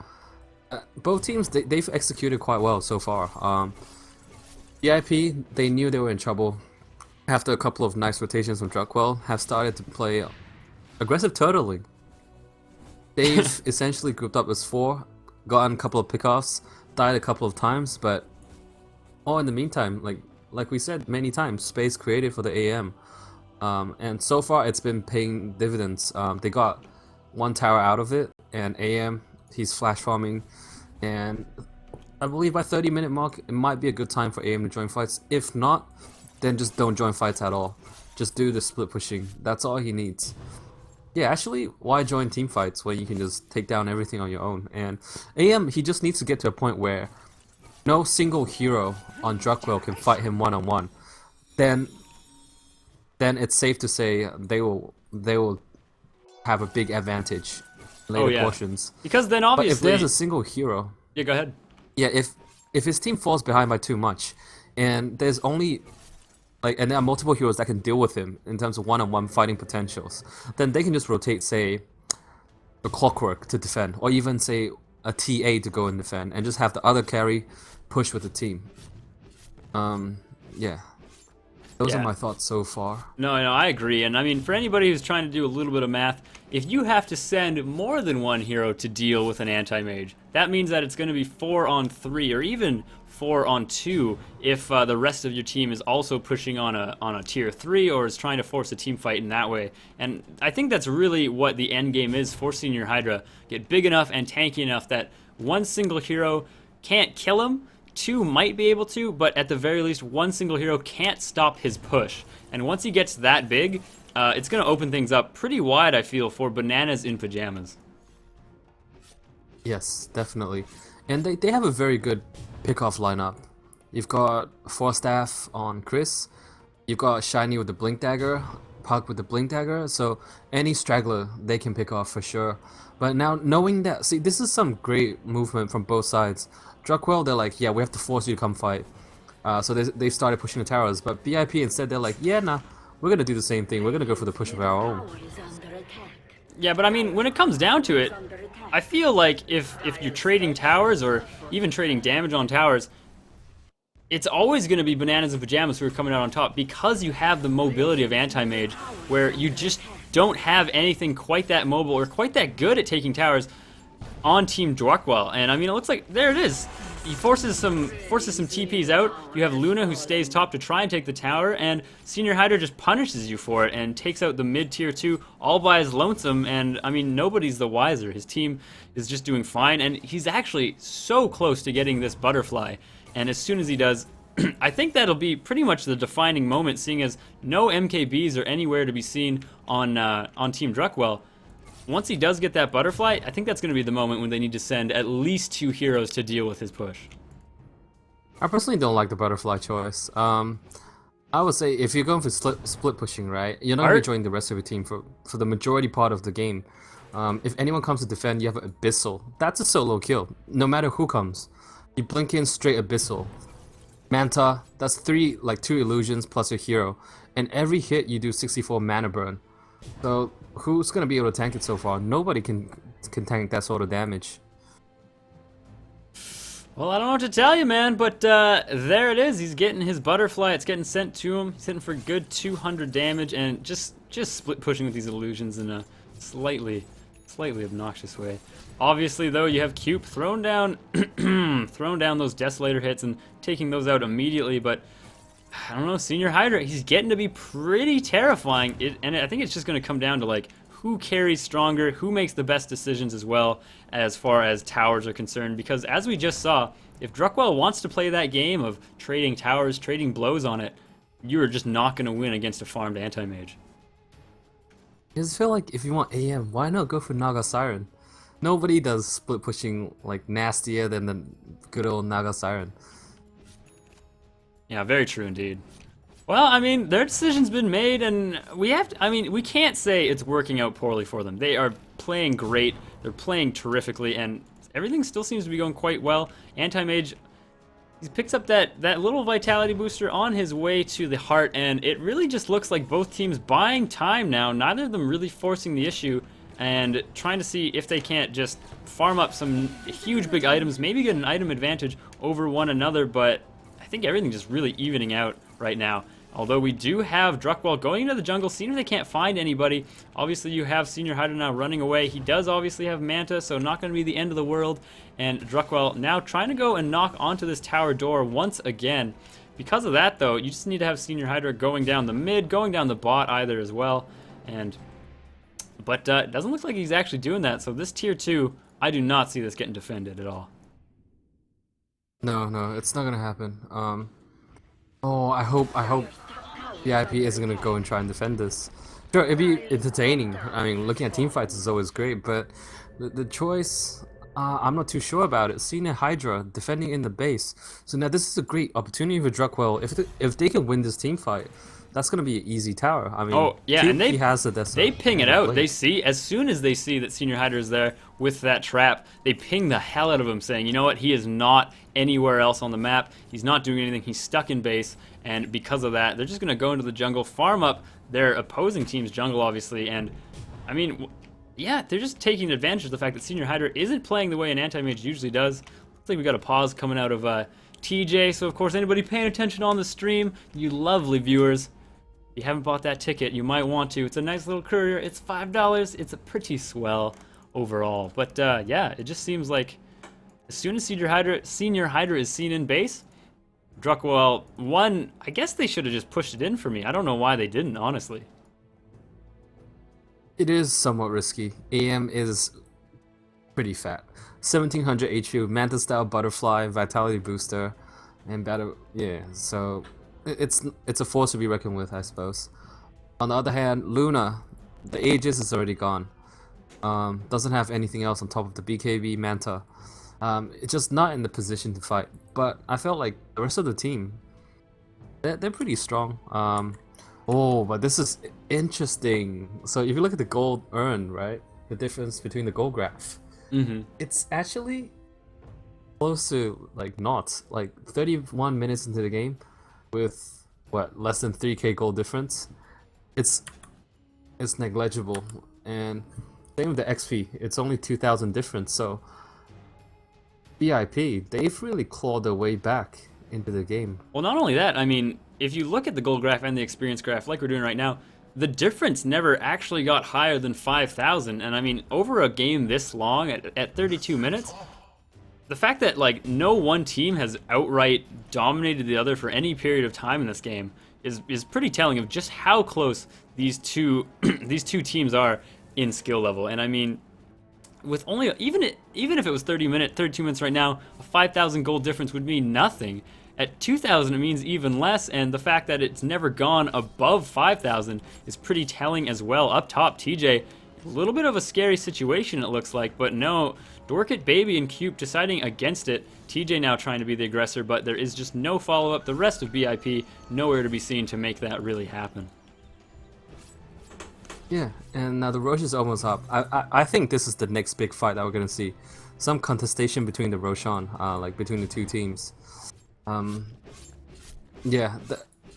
Both teams, they've executed quite well so far. VIP, they knew they were in trouble. After a couple of nice rotations from Druckwelle, have started to play aggressive turtling. They've essentially grouped up as 4, gotten a couple of pickoffs, died a couple of times, but all in the meantime, like we said many times, space created for the AM. And so far it's been paying dividends. They got 1 tower out of it, and AM, he's flash farming, and I believe by 30-minute mark, it might be a good time for AM to join fights. If not, then just don't join fights at all. Just do the split pushing. That's all he needs. Yeah, actually, why join team fights when you can just take down everything on your own? And AM, he just needs to get to a point where no single hero on Druckwelle can fight him one-on-one. Then it's safe to say they will have a big advantage in later portions. Because then obviously, but if there's a single hero, yeah, go ahead. Yeah, if his team falls behind by too much, and there's only and there are multiple heroes that can deal with him in terms of one-on-one fighting potentials, then they can just rotate, say, a Clockwork to defend, or even say a TA to go and defend, and just have the other carry push with the team. Yeah. Those are my thoughts so far. No, I agree. And I mean, for anybody who's trying to do a little bit of math, if you have to send more than 1 hero to deal with an anti-mage, that means that it's going to be 4-on-3 or even 4-on-2 if the rest of your team is also pushing on a tier 3 or is trying to force a team fight in that way. And I think that's really what the end game is for Senior Hydra. Get big enough and tanky enough that 1 single hero can't kill him, 2 might be able to, but at the very least 1 single hero can't stop his push. And once he gets that big, it's going to open things up pretty wide, I feel, for Bananas in Pyjamas. Yes, definitely. And they have a very good pickoff lineup. You've got Forstaff on Chris, you've got Shiny with the Blink Dagger, Puck with the Blink Dagger, so any straggler they can pick off for sure. But now knowing that, see, this is some great movement from both sides. Druckwelle, they're like, yeah, we have to force you to come fight. So they've started pushing the towers, but BIP instead, they're like, yeah, nah, we're gonna do the same thing. We're gonna go for the push of our own. Yeah, but I mean, when it comes down to it, I feel like if you're trading towers or even trading damage on towers, it's always going to be Bananas and Pyjamas who are coming out on top because you have the mobility of Anti-Mage, where you just don't have anything quite that mobile or quite that good at taking towers on Team Druckwelle. And I mean, it looks like there it is. He forces some TPs out. You have Luna who stays top to try and take the tower, and Senior Hydra just punishes you for it and takes out the mid tier 2 all by his lonesome. And I mean, nobody's the wiser. His team is just doing fine, and he's actually so close to getting this butterfly. And as soon as he does, I think that'll be pretty much the defining moment, seeing as no MKBs are anywhere to be seen on Team Druckwelle. Once he does get that butterfly, I think that's going to be the moment when they need to send at least 2 heroes to deal with his push. I personally don't like the butterfly choice. I would say if you're going for split pushing, right, you're not going to be joining the rest of your team for the majority part of the game. If anyone comes to defend, you have an Abyssal. That's a solo kill, no matter who comes. You blink in straight Abyssal. Manta, that's 2 illusions plus your hero. And every hit you do 64 mana burn. So who's going to be able to tank it so far? Nobody can tank that sort of damage. Well, I don't know what to tell you, man, but there it is. He's getting his butterfly. It's getting sent to him. He's hitting for good 200 damage and just split pushing with these illusions in a slightly obnoxious way. Obviously, though, you have Cube thrown down those Desolator hits and taking those out immediately, but I don't know, Senior Hydra, he's getting to be pretty terrifying, and I think it's just going to come down to, like, who carries stronger, who makes the best decisions as well as far as towers are concerned, because as we just saw, if Druckwelle wants to play that game of trading towers, trading blows on it, you are just not going to win against a farmed Anti-Mage. I just feel like if you want AM, why not go for Naga Siren? Nobody does split pushing like nastier than the good old Naga Siren. Yeah, very true indeed. Well, I mean, their decision's been made, and we can't say it's working out poorly for them. They are playing great, they're playing terrifically, and everything still seems to be going quite well. Anti-Mage, he picks up that little vitality booster on his way to the heart, and it really just looks like both teams buying time now, neither of them really forcing the issue, and trying to see if they can't just farm up some huge big items, maybe get an item advantage over one another, but I think everything's just really evening out right now. Although we do have Druckwelle going into the jungle, seeing if they can't find anybody. Obviously you have Senior Hydra now running away. He does obviously have Manta, so not going to be the end of the world. And Druckwelle now trying to go and knock onto this tower door once again. Because of that though, you just need to have Senior Hydra going down the mid, going down the bot either as well. But it doesn't look like he's actually doing that, so this tier 2, I do not see this getting defended at all. No, it's not gonna happen. I hope VIP isn't gonna go and try and defend this. Sure, it'd be entertaining. I mean, looking at team fights is always great, but the choice, I'm not too sure about it. Senior Hydra defending in the base. So now this is a great opportunity for Druckwelle. If they can win this team fight, that's gonna be an easy tower. I mean, oh yeah, and they ping it out. They see, as soon as they see that Senior Hydra is there with that trap, they ping the hell out of him, saying, you know what, he is not anywhere else on the map. He's not doing anything. He's stuck in base, and because of that, they're just gonna go into the jungle, farm up their opposing team's jungle, obviously. And I mean, yeah, they're just taking advantage of the fact that Senior Hydra isn't playing the way an Anti-Mage usually does. Looks like we got a pause coming out of TJ. So of course, anybody paying attention on the stream, you lovely viewers, if you haven't bought that ticket, you might want to. It's a nice little courier. It's $5. It's a pretty swell overall. But yeah, it just seems like as soon as Senior Hydra is seen in base, Druckwelle, I guess they should have just pushed it in for me. I don't know why they didn't, honestly. It is somewhat risky. AM is pretty fat. 1700 HU, Manta style butterfly, vitality booster, and battle. Yeah, so it's a force to be reckoned with, I suppose. On the other hand, Luna, the Aegis is already gone. Doesn't have anything else on top of the BKB Manta. It's just not in the position to fight. But I felt like the rest of the team, they're pretty strong. But this is interesting. So if you look at the gold earned, right, the difference between the gold graph, it's actually close to like not. Like 31 minutes into the game, with what, less than 3k gold difference, it's negligible. And same with the XP, it's only 2,000 difference. So VIP, they've really clawed their way back into the game. Well, not only that, I mean, if you look at the gold graph and the experience graph like we're doing right now, the difference never actually got higher than 5,000. And I mean, over a game this long, at 32 minutes, the fact that like no one team has outright dominated the other for any period of time in this game is pretty telling of just how close these two these two teams are in skill level. And I mean, with only even if it was 32 minutes right now, a 5,000 gold difference would mean nothing. At 2,000 it means even less, and the fact that it's never gone above 5,000 is pretty telling as well. Up top, TJ, a little bit of a scary situation it looks like, but no, Dorkit Baby and Cube deciding against it. TJ now trying to be the aggressor, but there is just no follow-up. The rest of BIP nowhere to be seen to make that really happen. Yeah, and now the Roche is almost up. I think this is the next big fight that we're gonna see. Some contestation between the Roshan, like between the two teams. Yeah,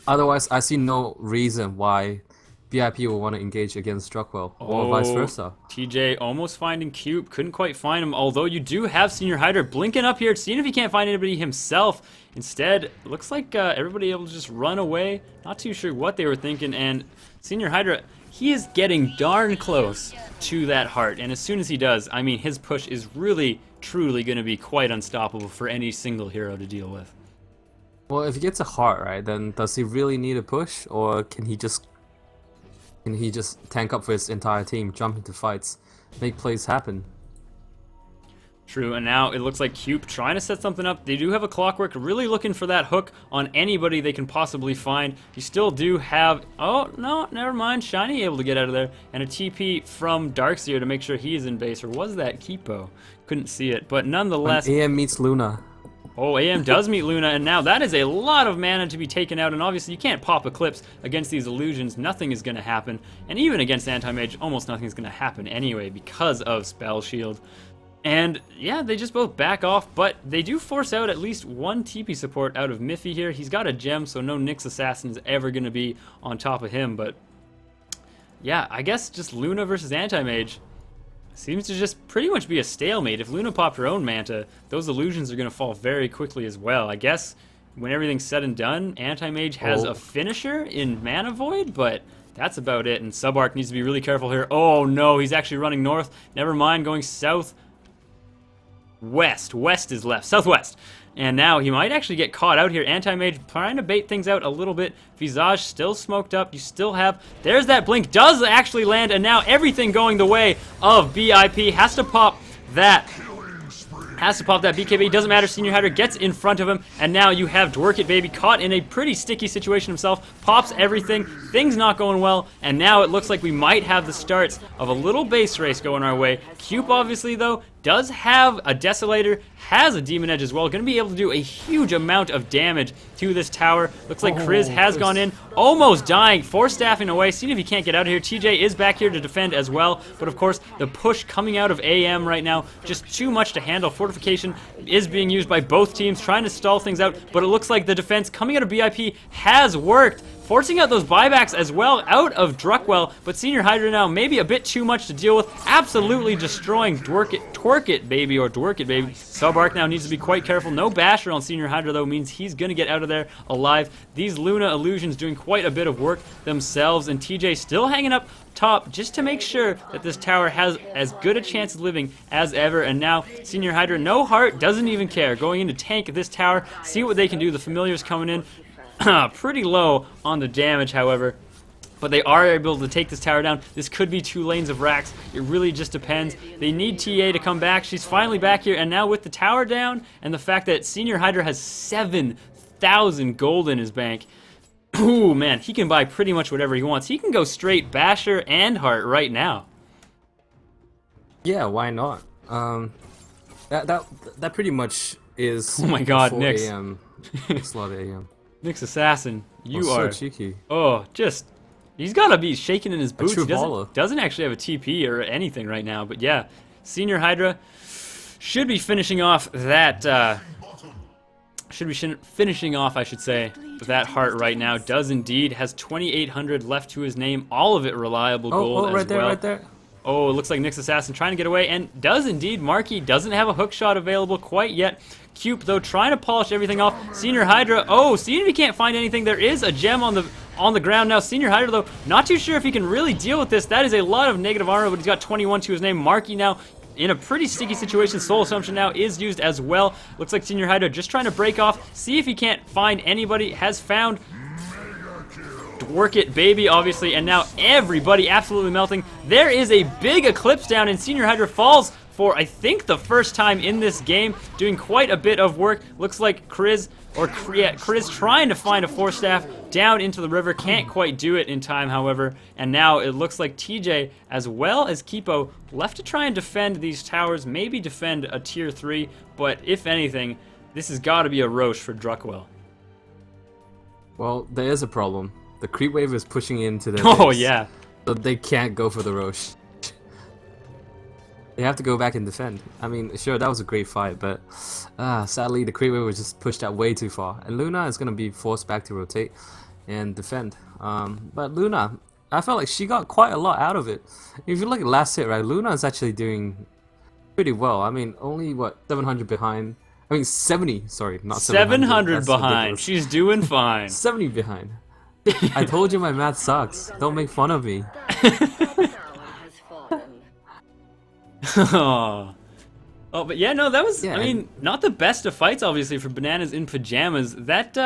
otherwise I see no reason why BIP will want to engage against Druckwelle, or vice versa. TJ almost finding Cube, couldn't quite find him, although you do have Senior Hydra blinking up here, seeing if he can't find anybody himself. Instead, looks like everybody able to just run away. Not too sure what they were thinking, and Senior Hydra, he is getting darn close to that heart, and as soon as he does, I mean, his push is really, truly going to be quite unstoppable for any single hero to deal with. Well, if he gets a heart, right, then does he really need a push, or can he just tank up for his entire team, jump into fights, make plays happen? True, and now it looks like Cube trying to set something up. They do have a Clockwork, really looking for that hook on anybody they can possibly find. You still do have, oh, no, never mind, Shiny able to get out of there, and a TP from Darkseer to make sure he is in base, or was that Kipo? Couldn't see it, but nonetheless... When AM meets Luna. Oh, AM does meet Luna, and now that is a lot of mana to be taken out, and obviously you can't pop Eclipse against these illusions. Nothing is going to happen, and even against Anti-Mage, almost nothing is going to happen anyway because of Spell Shield. And yeah, they just both back off, but they do force out at least one TP support out of Miffy here. He's got a gem, so no Nyx Assassin is ever going to be on top of him, but yeah, I guess just Luna versus Anti-Mage seems to just pretty much be a stalemate. If Luna popped her own Manta, those illusions are going to fall very quickly as well. I guess when everything's said and done, Anti-Mage has a finisher in Mana Void, but that's about it. And Subarc needs to be really careful here. Oh no, he's actually running north. Never mind, going south. West. West is left. Southwest. And now he might actually get caught out here. Anti-Mage trying to bait things out a little bit. Visage still smoked up. You still have... There's that blink. Does actually land. And now everything going the way of BIP. Has to pop that. Has to pop that BKB. Doesn't matter. Senior Hydra gets in front of him. And now you have Dwarkit Baby caught in a pretty sticky situation himself. Pops everything. Things not going well. And now it looks like we might have the starts of a little base race going our way. Cube, obviously, though, does have a Desolator, has a Demon Edge as well. Going to be able to do a huge amount of damage to this tower. Looks like Kriz has gone in, almost dying, force staffing away. Seeing if he can't get out of here. TJ is back here to defend as well. But of course, the push coming out of AM right now, just too much to handle. Fortification is being used by both teams, trying to stall things out. But it looks like the defense coming out of BIP has worked, forcing out those buybacks as well out of Druckwelle, but Senior Hydra now maybe a bit too much to deal with, absolutely destroying Dwarkit Baby. Subarc now needs to be quite careful. No Basher on Senior Hydra, though, means he's going to get out of there alive. These Luna Illusions doing quite a bit of work themselves, and TJ still hanging up top just to make sure that this tower has as good a chance of living as ever. And now Senior Hydra, no heart, doesn't even care, going in to tank this tower, see what they can do. The Familiar's coming in. Pretty low on the damage, however, but they are able to take this tower down. This could be 2 lanes of racks. It really just depends. They need TA to come back. She's finally back here, and now with the tower down and the fact that Senior Hydra has 7,000 gold in his bank, ooh, man, he can buy pretty much whatever he wants. He can go straight Basher and Heart right now. Yeah, why not? That pretty much is. Oh my God, 4 Nyx. AM slot AM. Nyx Assassin, you so are cheeky. Oh, just he's gotta be shaking in his boots. He baller. doesn't actually have a TP or anything right now, but yeah, Senior Hydra should be finishing off that. Finishing off, I should say, that heart right now. Does indeed, has 2,800 left to his name. All of it reliable gold right as there, well. right there. Oh, it looks like Nyx Assassin trying to get away, and does indeed. Marky doesn't have a hook shot available quite yet. Cube, though, trying to polish everything off. Senior Hydra, oh, seeing if he can't find anything. There is a gem on the ground now. Senior Hydra, though, not too sure if he can really deal with this. That is a lot of negative armor, but he's got 21 to his name. Marky now in a pretty sticky situation. Soul Assumption now is used as well. Looks like Senior Hydra just trying to break off, see if he can't find anybody. Has found Work It Baby, obviously, and now everybody absolutely melting. There is a big eclipse down, and Senior Hydra falls for, I think, the first time in this game, doing quite a bit of work. Looks like Kriz trying to find a Force Staff down into the river. Can't quite do it in time, however. And now it looks like TJ, as well as Kipo, left to try and defend these towers, maybe defend a tier 3, but if anything, this has got to be a Roche for Druckwelle. Well, there is a problem. The creep wave is pushing into their Oh, base, yeah. so they can't go for the Roche. They have to go back and defend. I mean, sure, that was a great fight, but sadly, the creep wave was just pushed out way too far. And Luna is going to be forced back to rotate and defend. But Luna, I felt like she got quite a lot out of it. If you look at last hit, right, Luna is actually doing pretty well. I mean, only, what, 700 behind? I mean, 70, sorry, not 700 behind. Ridiculous. She's doing fine. 70 behind. I told you my math sucks. Don't make fun of me. Oh, but yeah, no, that was, I mean, not the best of fights, obviously, for Bananas in Pyjamas. That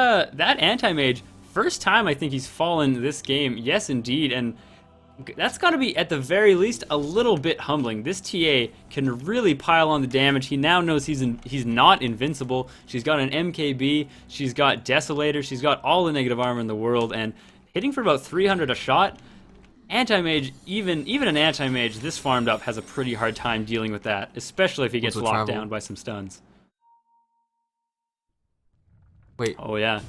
anti-mage, first time I think he's fallen this game, yes, indeed, and that's got to be, at the very least, a little bit humbling. This TA can really pile on the damage. He now knows he's not invincible. She's got an MKB, she's got Desolator, she's got all the negative armor in the world, and hitting for about 300 a shot. Anti-mage, even an anti-mage this farmed up has a pretty hard time dealing with that, especially if he gets locked down by some stuns. Wait. Oh, yeah.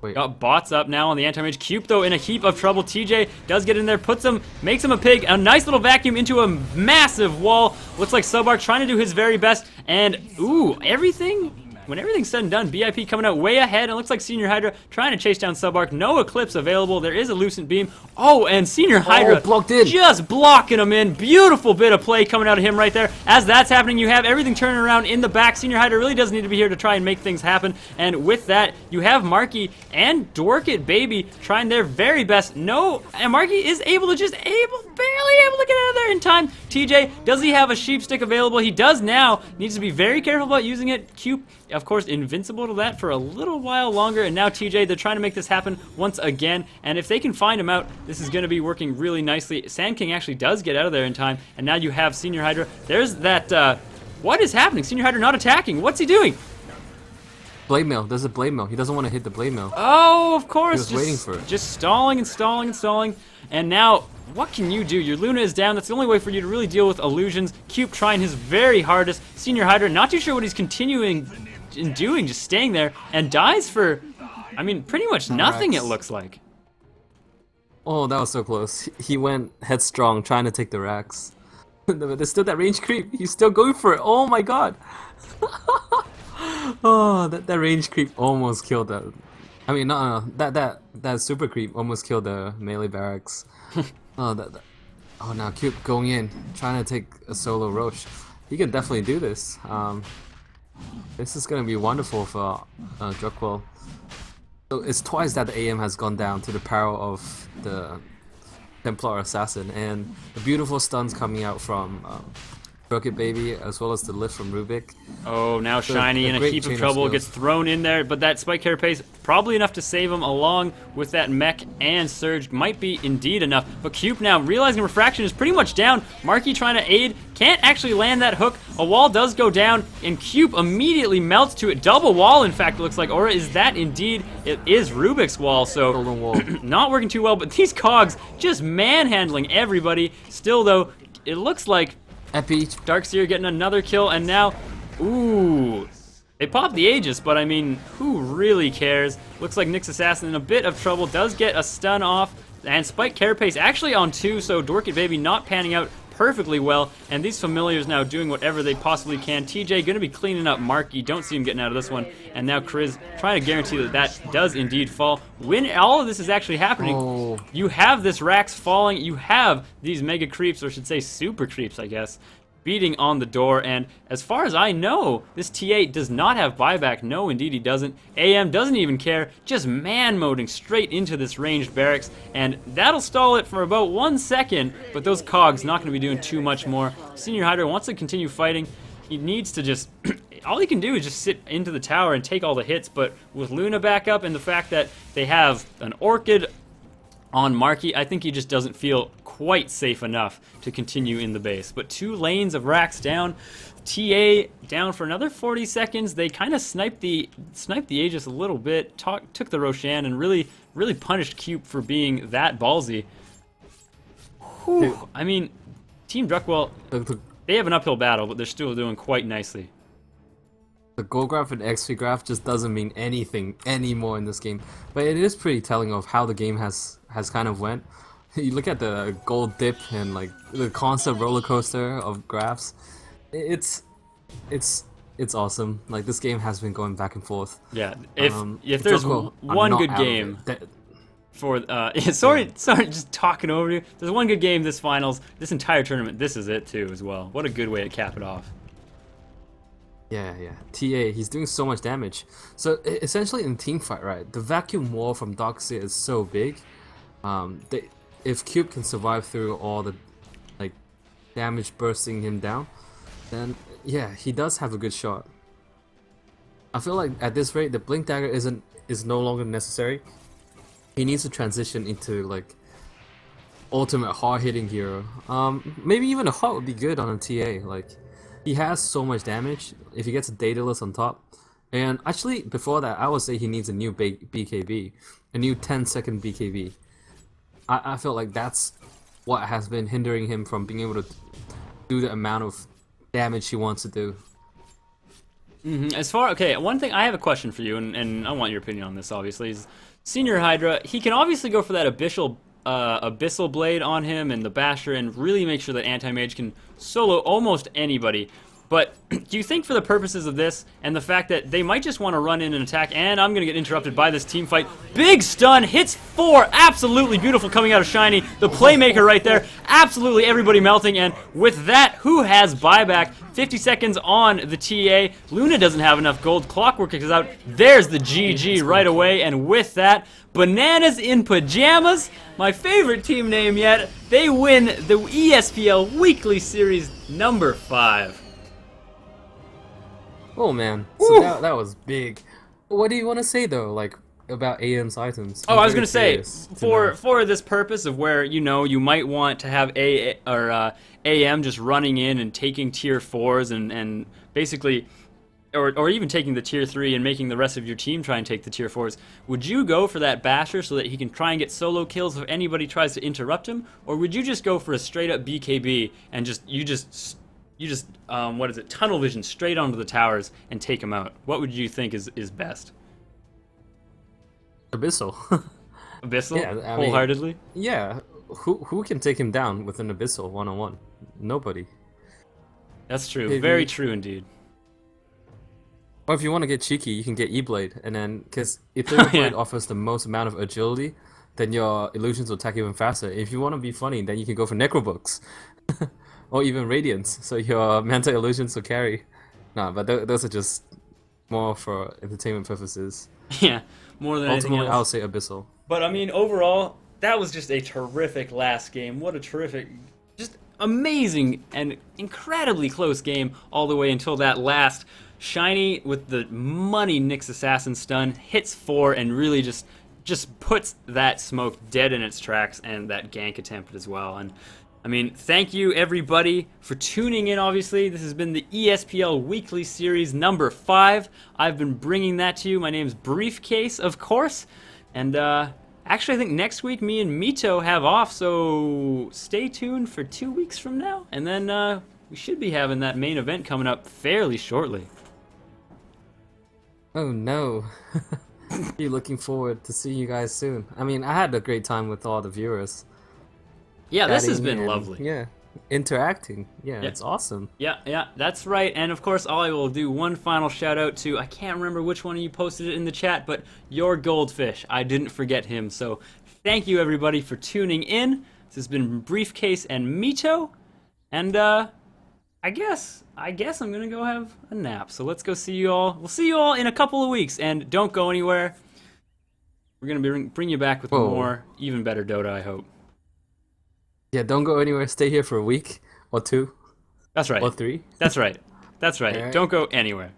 Wait. Got bots up now on the anti-mage. Cube, though, in a heap of trouble. TJ does get in there, makes him a pig, a nice little vacuum into a massive wall. Looks like Subark trying to do his very best, and, ooh, when everything's said and done, BIP coming out way ahead, and it looks like Senior Hydra trying to chase down Subark. No Eclipse available. There is a Lucent Beam. Oh, and Senior Hydra blocked in. Just blocking him in. Beautiful bit of play coming out of him right there. As that's happening, you have everything turning around in the back. Senior Hydra really does need to be here to try and make things happen, and with that, you have Marky and Work It Baby trying their very best. No, and Marky is barely able to get out of there in time. TJ, does he have a sheep stick available? He does now. Needs to be very careful about using it. Cube, of course, invincible to that for a little while longer, and now TJ, they're trying to make this happen once again, and if they can find him out, this is going to be working really nicely. Sand King actually does get out of there in time, and now you have Senior Hydra. There's that, what is happening? Senior Hydra not attacking. What's he doing? Blade Mail. There's a Blade Mail. He doesn't want to hit the Blade Mail. Oh, of course. He was waiting for it. Just stalling and stalling and stalling, and now, what can you do? Your Luna is down. That's the only way for you to really deal with illusions. Cube trying his very hardest. Senior Hydra, not too sure what he's continuing in doing, just staying there, and dies for, I mean, pretty much nothing, it looks like. Oh, that was so close. He went headstrong trying to take the racks. There's still that range creep. He's still going for it. Oh my god. Oh, that range creep almost killed that. I mean, no. That super creep almost killed the melee barracks. Oh, now Cube going in, trying to take a solo Roche. He can definitely do this. This is going to be wonderful for Druckwelle. So it's twice that the AM has gone down to the peril of the Templar Assassin, and the beautiful stuns coming out from Work It Baby, as well as the lift from Rubik. Oh, now Shiny in a heap of trouble, gets thrown in there, but that Spike Carapace, probably enough to save him, along with that Mech and Surge, might be indeed enough. But Cube now, realizing Refraction is pretty much down, Marky trying to aid, can't actually land that hook, a wall does go down, and Cube immediately melts to it. Double wall, in fact, it looks like, or is that indeed, it is Rubik's wall, so not working too well, but these cogs just manhandling everybody. Still though, it looks like Darkseer getting another kill, and now, ooh, they popped the Aegis, but I mean, who really cares? Looks like Nyx Assassin in a bit of trouble, does get a stun off, and Spike Carapace actually on 2, so Work It Baby not panning out perfectly well, and these familiars now doing whatever they possibly can. TJ going to be cleaning up Marky. Don't see him getting out of this one. And now Chris trying to guarantee that that does indeed fall. When all of this is actually happening, you have this Rax falling. You have these mega creeps, or I should say super creeps, I guess, beating on the door. And as far as I know, this T8 does not have buyback. No, indeed he doesn't. AM doesn't even care, just man-moding straight into this ranged barracks, and that'll stall it for about 1 second, but those cogs not going to be doing too much more. Senior Hydra wants to continue fighting. He needs to just all he can do is just sit into the tower and take all the hits, but with Luna back up and the fact that they have an Orchid on Marky, I think he just doesn't feel quite safe enough to continue in the base. But 2 lanes of Rax down, TA down for another 40 seconds. They kind of sniped the Aegis a little bit, took the Roshan, and really punished Cube for being that ballsy. Whew. I mean, Team Druckwelle, they have an uphill battle, but they're still doing quite nicely. The gold graph and XP graph just doesn't mean anything anymore in this game, but it is pretty telling of how the game has kind of went. You look at the gold dip and like the constant roller coaster of graphs. It's awesome. Like this game has been going back and forth. Yeah, if there's one good game for sorry just talking over you. There's one good game this finals, this entire tournament. This is it too as well. What a good way to cap it off. Yeah. TA, he's doing so much damage. So essentially in team fight, right, the vacuum wall from Doxia is so big. If Cube can survive through all the like damage bursting him down, then yeah, he does have a good shot. I feel like at this rate, the Blink Dagger is no longer necessary. He needs to transition into like ultimate hard hitting hero. Maybe even a Hawk would be good on a TA. Like he has so much damage if he gets a Daedalus on top. And actually, before that, I would say he needs a new BKB, a new 10-second BKB. I feel like that's what has been hindering him from being able to do the amount of damage he wants to do. Okay, one thing I have a question for you, and I want your opinion on this. Obviously, is Senior Hydra. He can obviously go for that abyssal blade on him and the basher, and really make sure that anti-mage can solo almost anybody. But do you think for the purposes of this and the fact that they might just want to run in and attack, and I'm going to get interrupted by this team fight. Big stun, hits 4, absolutely beautiful coming out of Shiny. The playmaker right there, absolutely everybody melting, and with that, who has buyback? 50 seconds on the TA. Luna doesn't have enough gold. Clockwork is out. There's the GG right away, and with that, Bananas in Pyjamas, my favorite team name yet, they win the ESPL Weekly Series number 5. Oh man, so that was big. What do you want to say though, like about AM's items? I was gonna say for this purpose of where you might want to have AM just running in and taking tier 4s and basically, or even taking the tier 3 and making the rest of your team try and take the tier 4s. Would you go for that basher so that he can try and get solo kills if anybody tries to interrupt him, or would you just go for a straight up BKB and you just tunnel vision straight onto the towers and take them out? What would you think is best? Abyssal. Abyssal? Yeah, wholeheartedly? Yeah. Who can take him down with an Abyssal one-on-one? Nobody. That's true. Very true indeed. Or if you want to get cheeky, you can get E-Blade, and then because Ethereal Blade offers the most amount of agility, then your illusions will attack even faster. If you want to be funny, then you can go for Necrobooks. Or even Radiance, so your mental illusions will carry. Nah, but those are just more for entertainment purposes. Yeah, more than anything else. I'll say Abyssal. But I mean, overall, that was just a terrific last game. What a terrific, just amazing and incredibly close game all the way until that last. Shiny with the money Nyx Assassin stun, hits 4 and really just puts that smoke dead in its tracks, and that gank attempt as well. And I mean, thank you everybody for tuning in. Obviously, this has been the ESPL Weekly Series number 5. I've been bringing that to you. My name's Briefcase, of course. And actually, I think next week me and Mito have off, so stay tuned for 2 weeks from now. And then we should be having that main event coming up fairly shortly. Oh no. Be looking forward to seeing you guys soon. I mean, I had a great time with all the viewers. Yeah, this has been lovely. Yeah, interacting. Yeah, Yeah. it's awesome. Yeah, that's right. And of course, I will do one final shout out to, I can't remember which one of you posted it in the chat, but your goldfish. I didn't forget him. So thank you everybody for tuning in. This has been Briefcase and Mito. And I guess I'm gonna go have a nap. So let's go see you all. We'll see you all in a couple of weeks, and don't go anywhere. We're gonna bring you back with Whoa. more, even better Dota, I hope. Yeah, don't go anywhere. Stay here for a week or two That's right. or three. That's right. That's right. All right. Don't go anywhere.